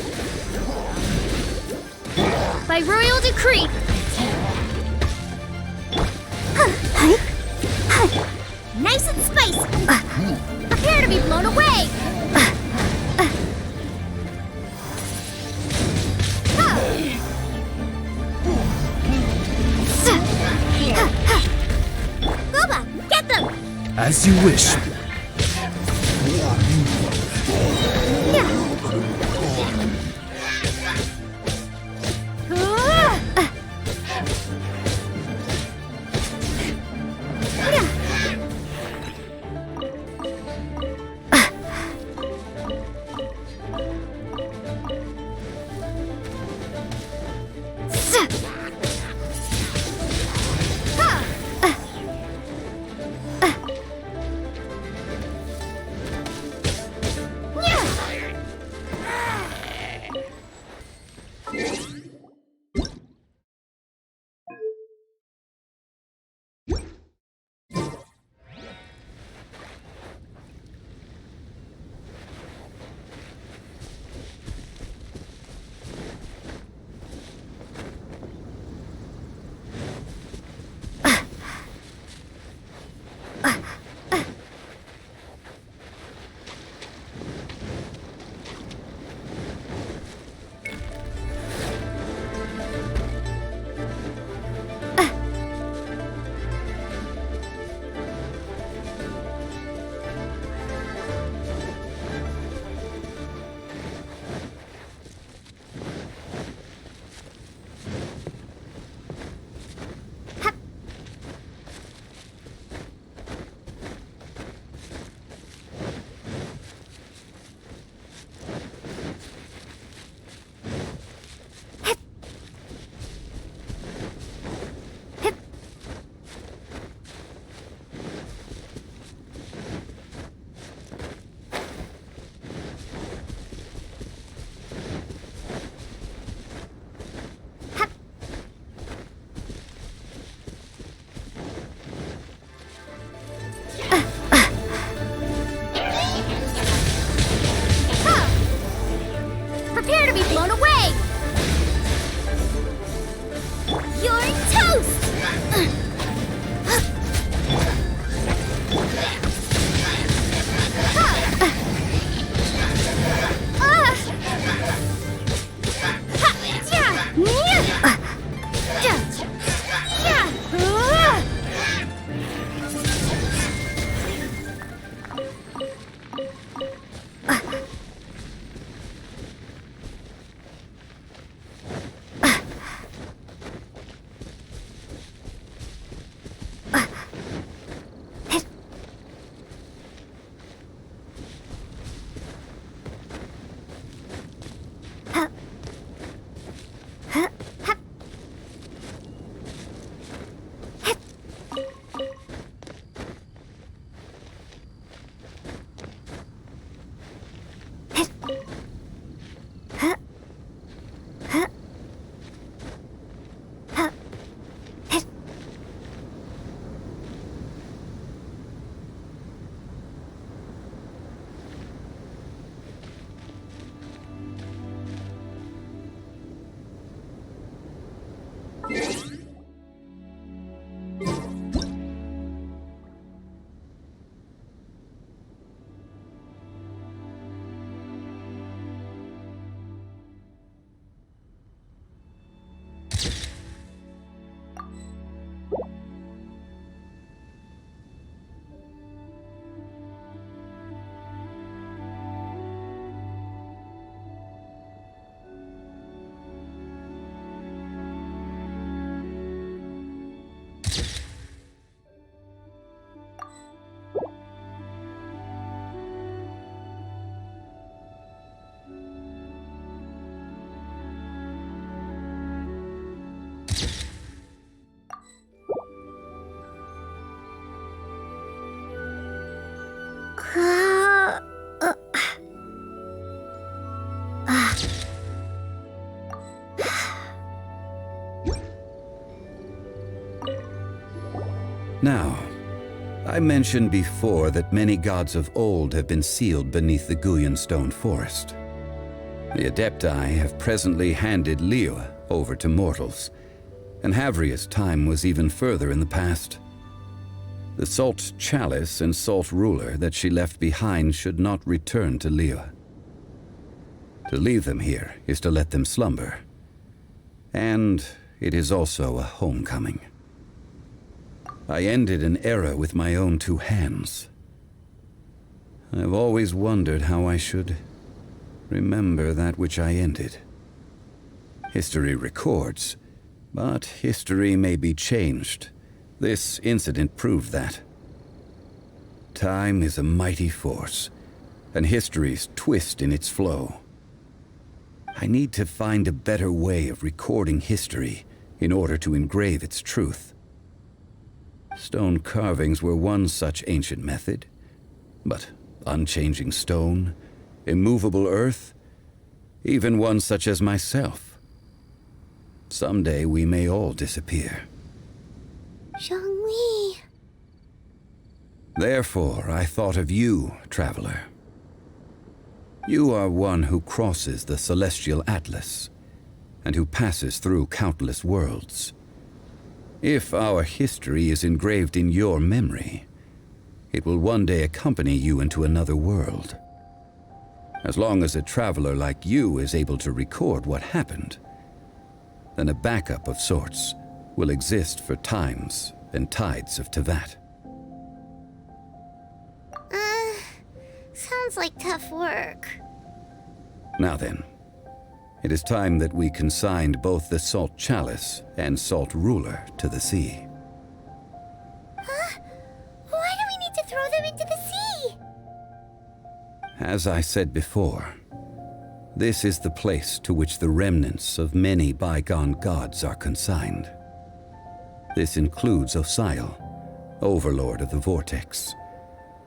By royal decree. Nice and spicy. Prepare to be blown away. Boba, get them! As you wish. Yeah! Now, I mentioned before that many gods of old have been sealed beneath the Guyan stone forest. The Adepti have presently handed Liyue over to mortals, and Havria's time was even further in the past. The Salt Chalice and Salt Ruler that she left behind should not return to Liyue. To leave them here is to let them slumber, and it is also a homecoming. I ended an era with my own two hands. I've always wondered how I should remember that which I ended. History records, but history may be changed. This incident proved that. Time is a mighty force, and history's twist in its flow. I need to find a better way of recording history in order to engrave its truth. Stone carvings were one such ancient method, but unchanging stone, immovable earth, even one such as myself. Someday we may all disappear. Zhongli. Therefore, I thought of you, traveler. You are one who crosses the celestial atlas, and who passes through countless worlds. If our history is engraved in your memory, it will one day accompany you into another world. As long as a traveler like you is able to record what happened, then a backup of sorts will exist for times and tides of Tevat. Sounds like tough work. Now then, it is time that we consigned both the Salt Chalice and Salt Ruler to the sea. Huh? Why do we need to throw them into the sea? As I said before, this is the place to which the remnants of many bygone gods are consigned. This includes Osial, Overlord of the Vortex,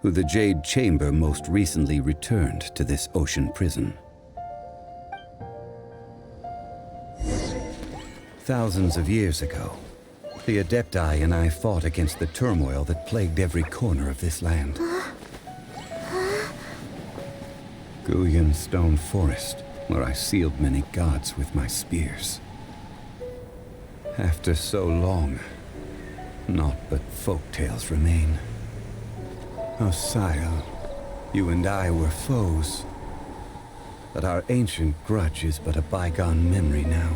who the Jade Chamber most recently returned to this ocean prison. Thousands of years ago, the Adepti and I fought against the turmoil that plagued every corner of this land. Guyan Stone Forest, where I sealed many gods with my spears. After so long, naught but folk tales remain. Osial, you and I were foes, but our ancient grudge is but a bygone memory now.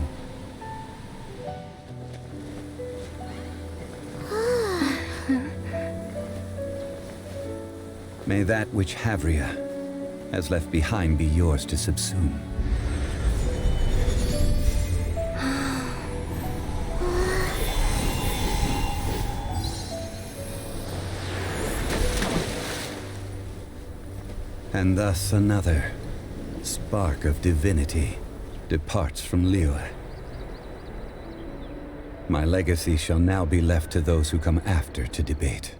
May that which Havria has left behind be yours to subsume. And thus another spark of divinity departs from Liyue. My legacy shall now be left to those who come after to debate.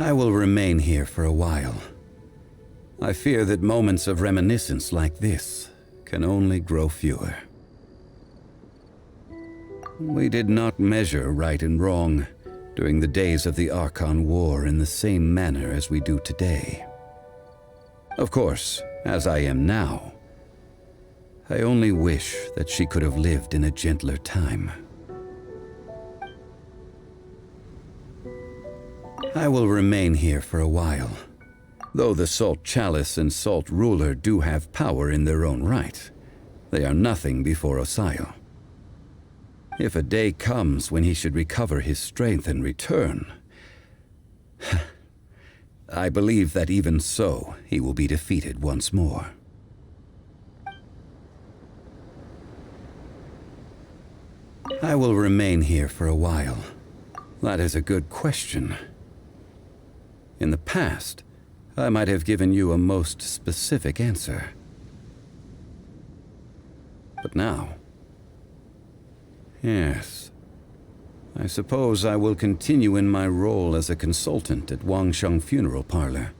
I will remain here for a while. I fear that moments of reminiscence like this can only grow fewer. We did not measure right and wrong during the days of the Archon War in the same manner as we do today. Of course, as I am now, I only wish that she could have lived in a gentler time. I will remain here for a while. Though the Salt Chalice and Salt Ruler do have power in their own right, they are nothing before Osial. If a day comes when he should recover his strength and return, I believe that even so, he will be defeated once more. I will remain here for a while. That is a good question. In the past, I might have given you a most specific answer. But now... Yes. I suppose I will continue in my role as a consultant at Wangsheng Funeral Parlor.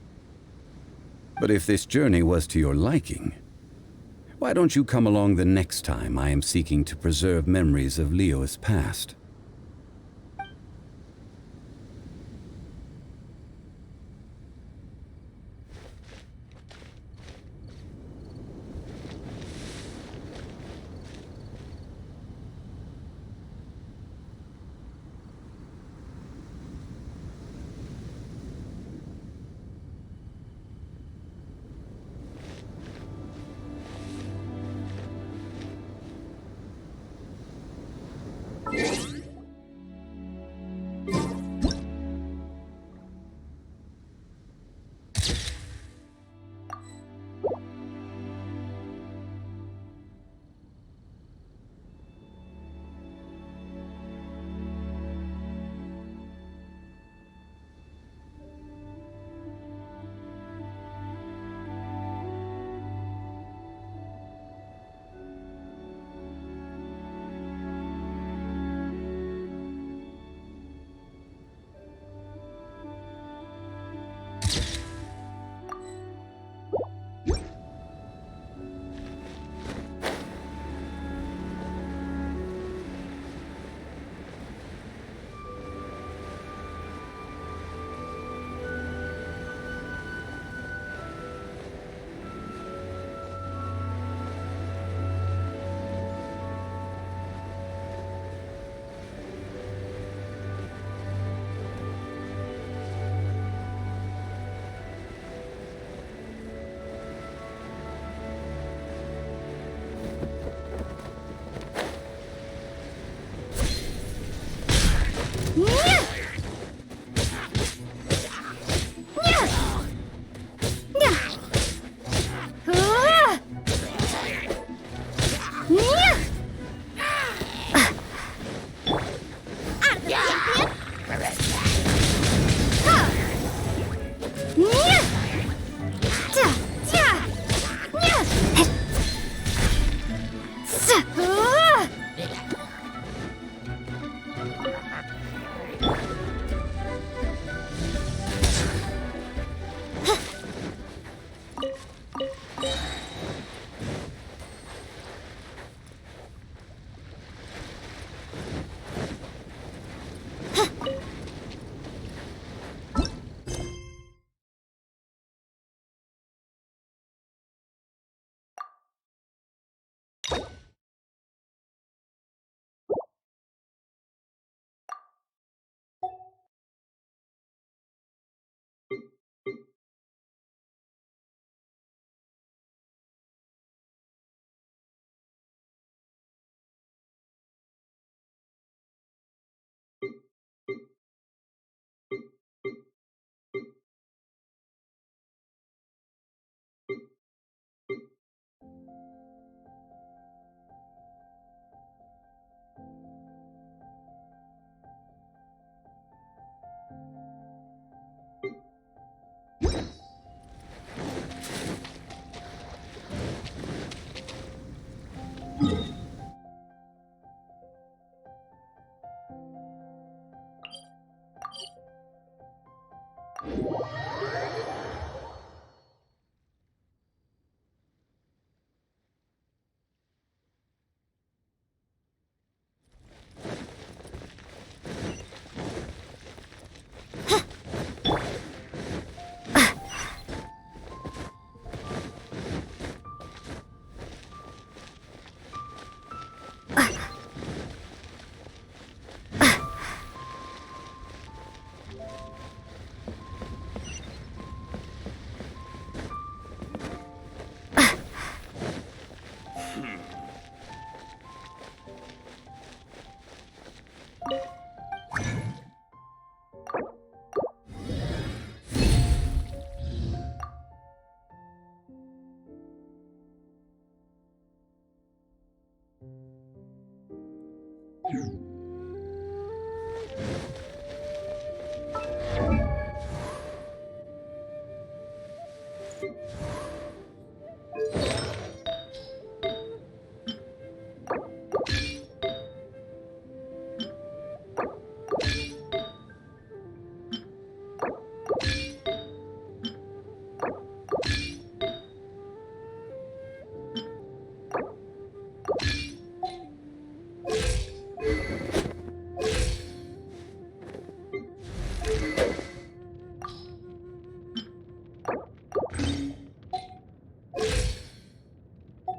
But if this journey was to your liking, why don't you come along the next time I am seeking to preserve memories of Liyue's past?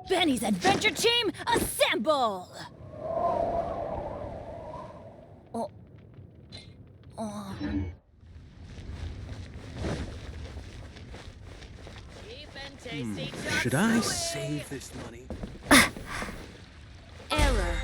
Benny's adventure team, assemble! Should I save this money? Error.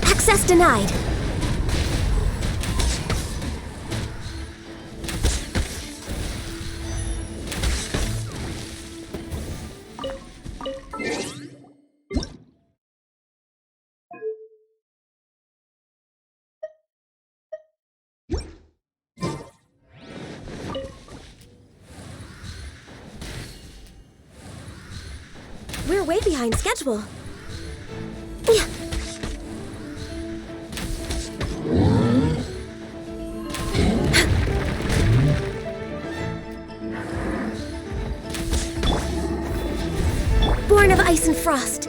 Access denied. We're way behind schedule. Yeah. Born of ice and frost.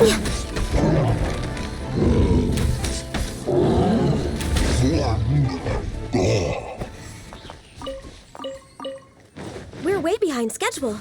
Yeah. We're way behind schedule.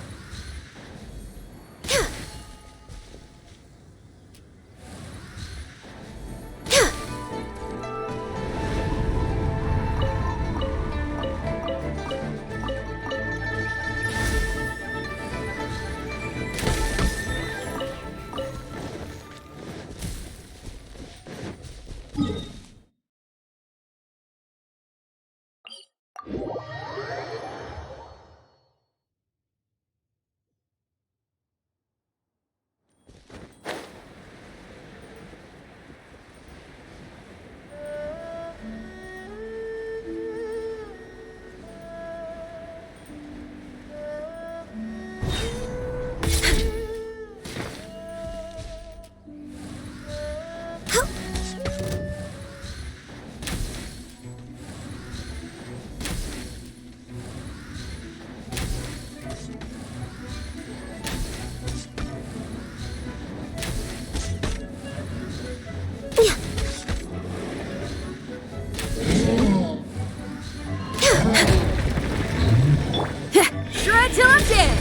Shred till I'm dead!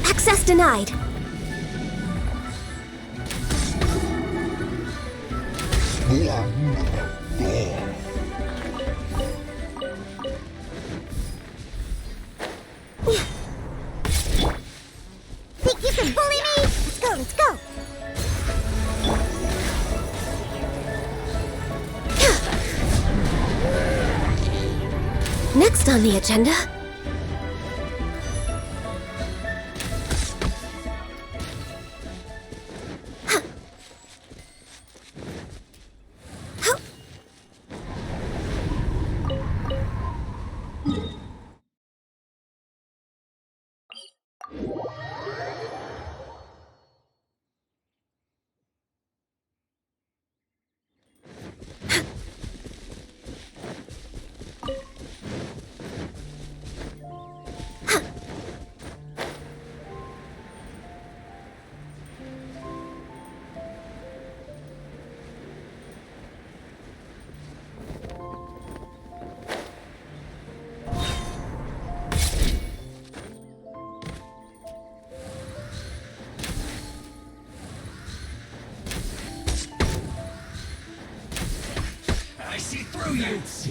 Access denied. Think you can bully me? Let's go, let's go! Next on the agenda.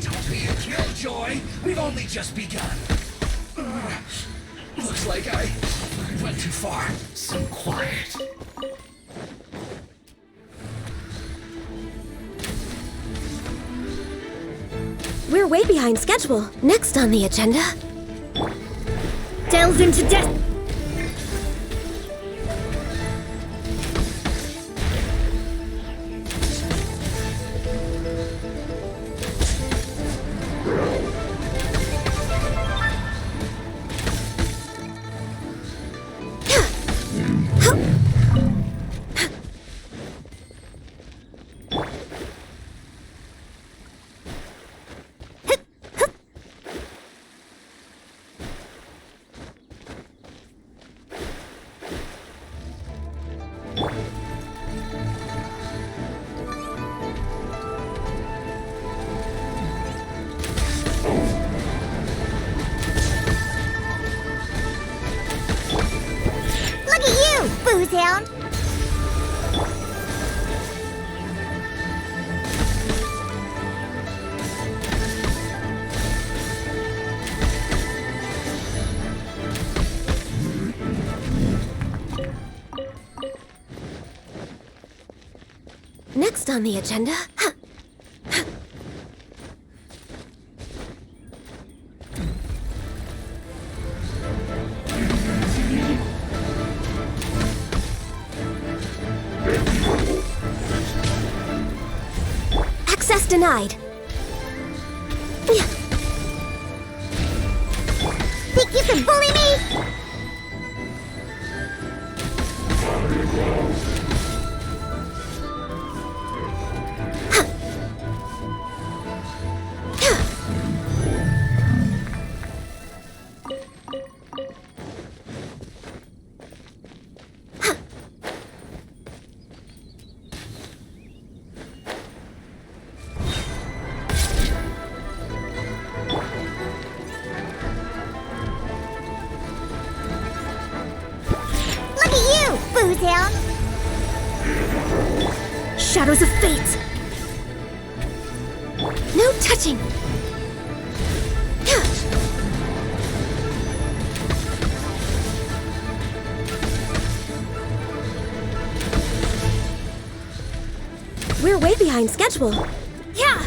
Don't be a killjoy! We've only just begun. Looks like I went too far. Some quiet. We're way behind schedule. Next on the agenda... Delves into death! Look at you, booze hound! Next on the agenda... Access denied. Think you can bully me? Look at you, booze hound! Shadows of fate! No touching! We're way behind schedule. Yeah!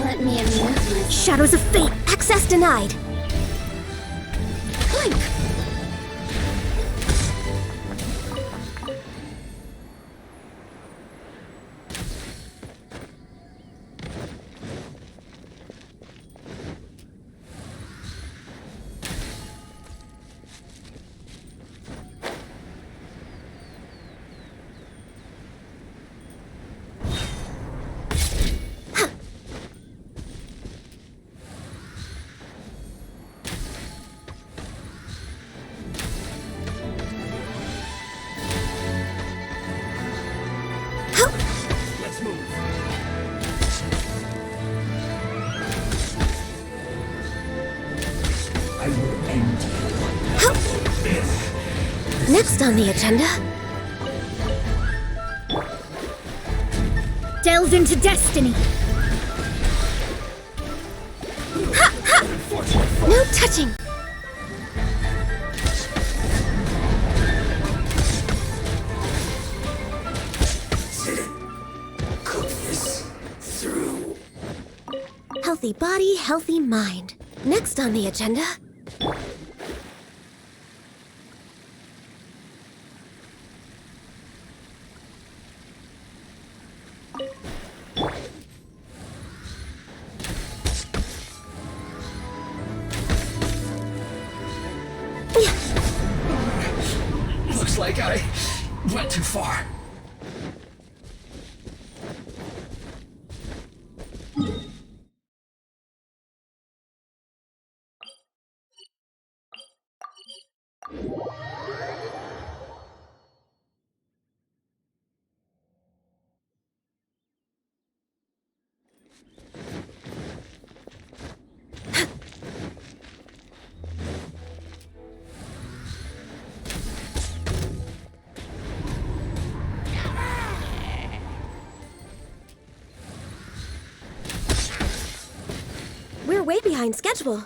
Let me amuse myself. Shadows of fate! Access denied! Clink! Next on the agenda... Delve into destiny! No touching! Cook this through. Healthy body, healthy mind. Next on the agenda... Looks like I went too far. We're way behind schedule.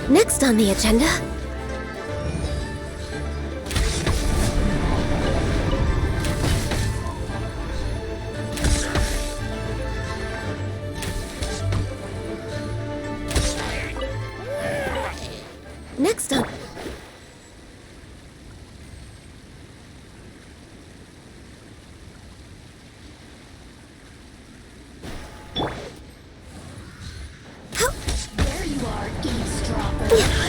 Next on the agenda... Next on... There you are, eavesdropper.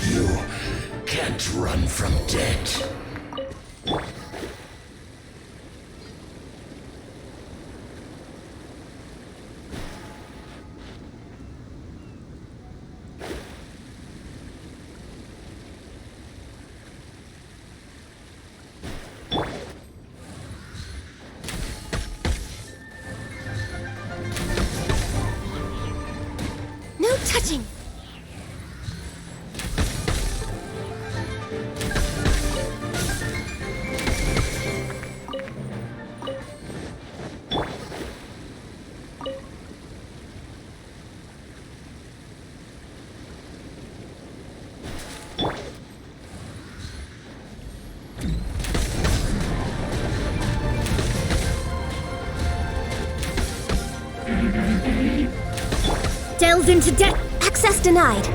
You can't run from death. No touching! Delves into debt. Access denied.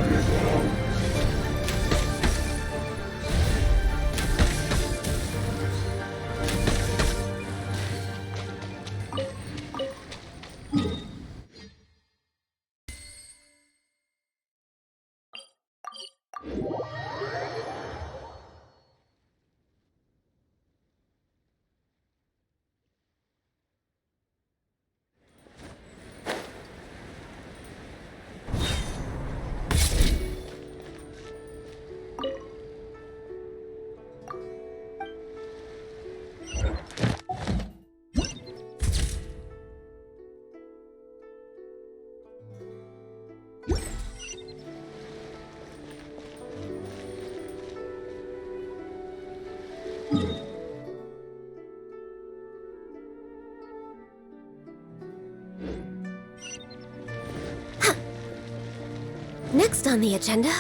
Next on the agenda...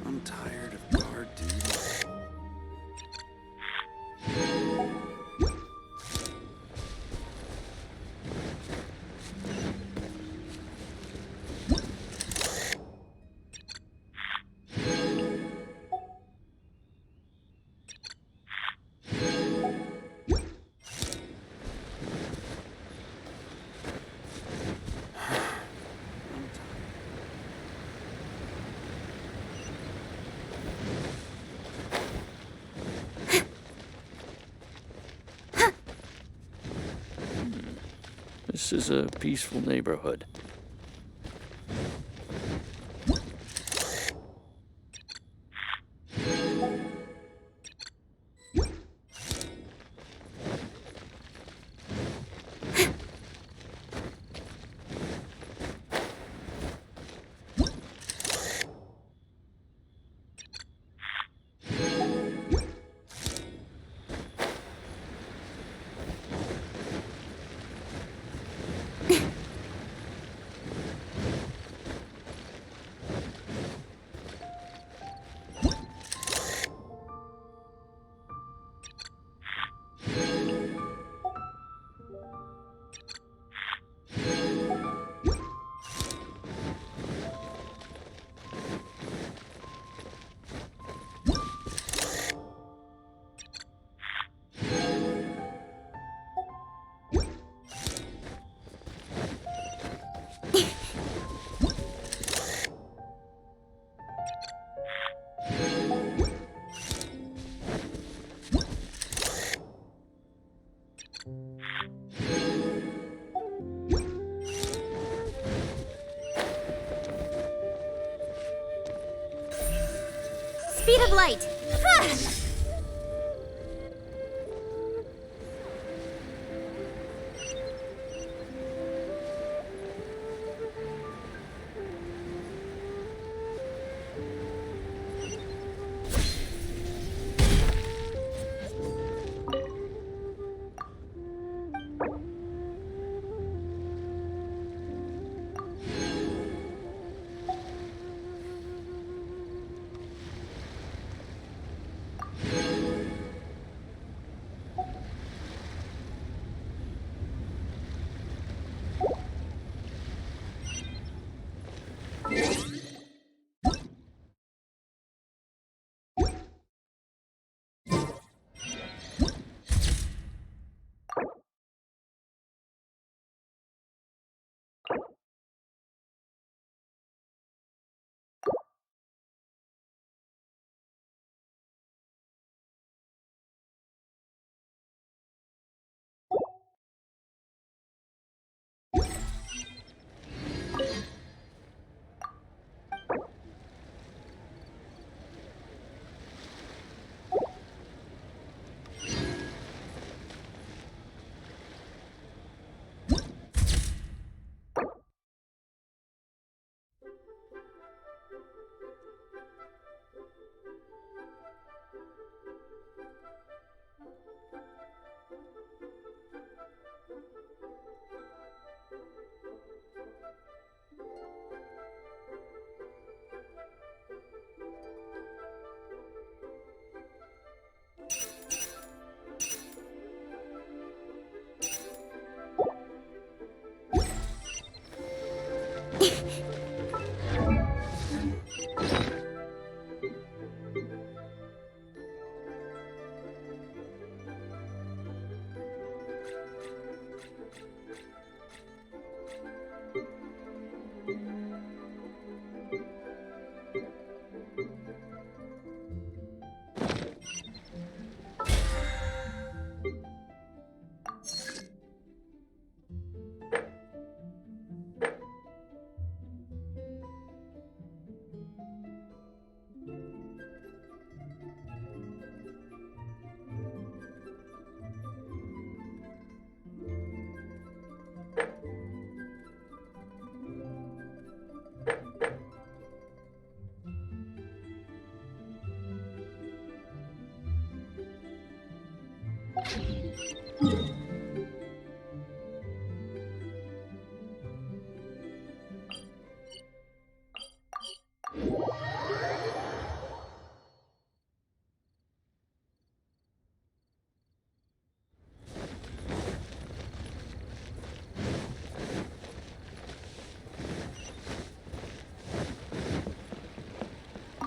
I'm tired of guard duty. This is a peaceful neighborhood. Speed of light!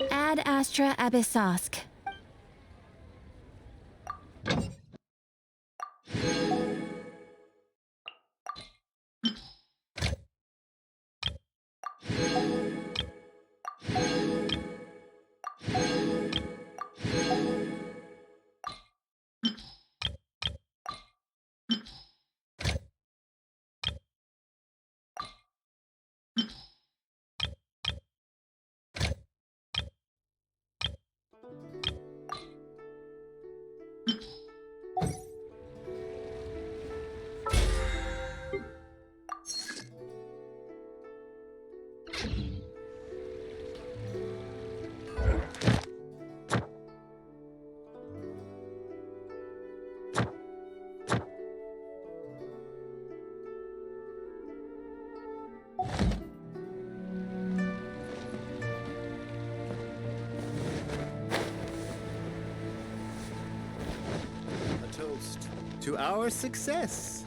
Ad Astra Abyssosk. A toast to our success.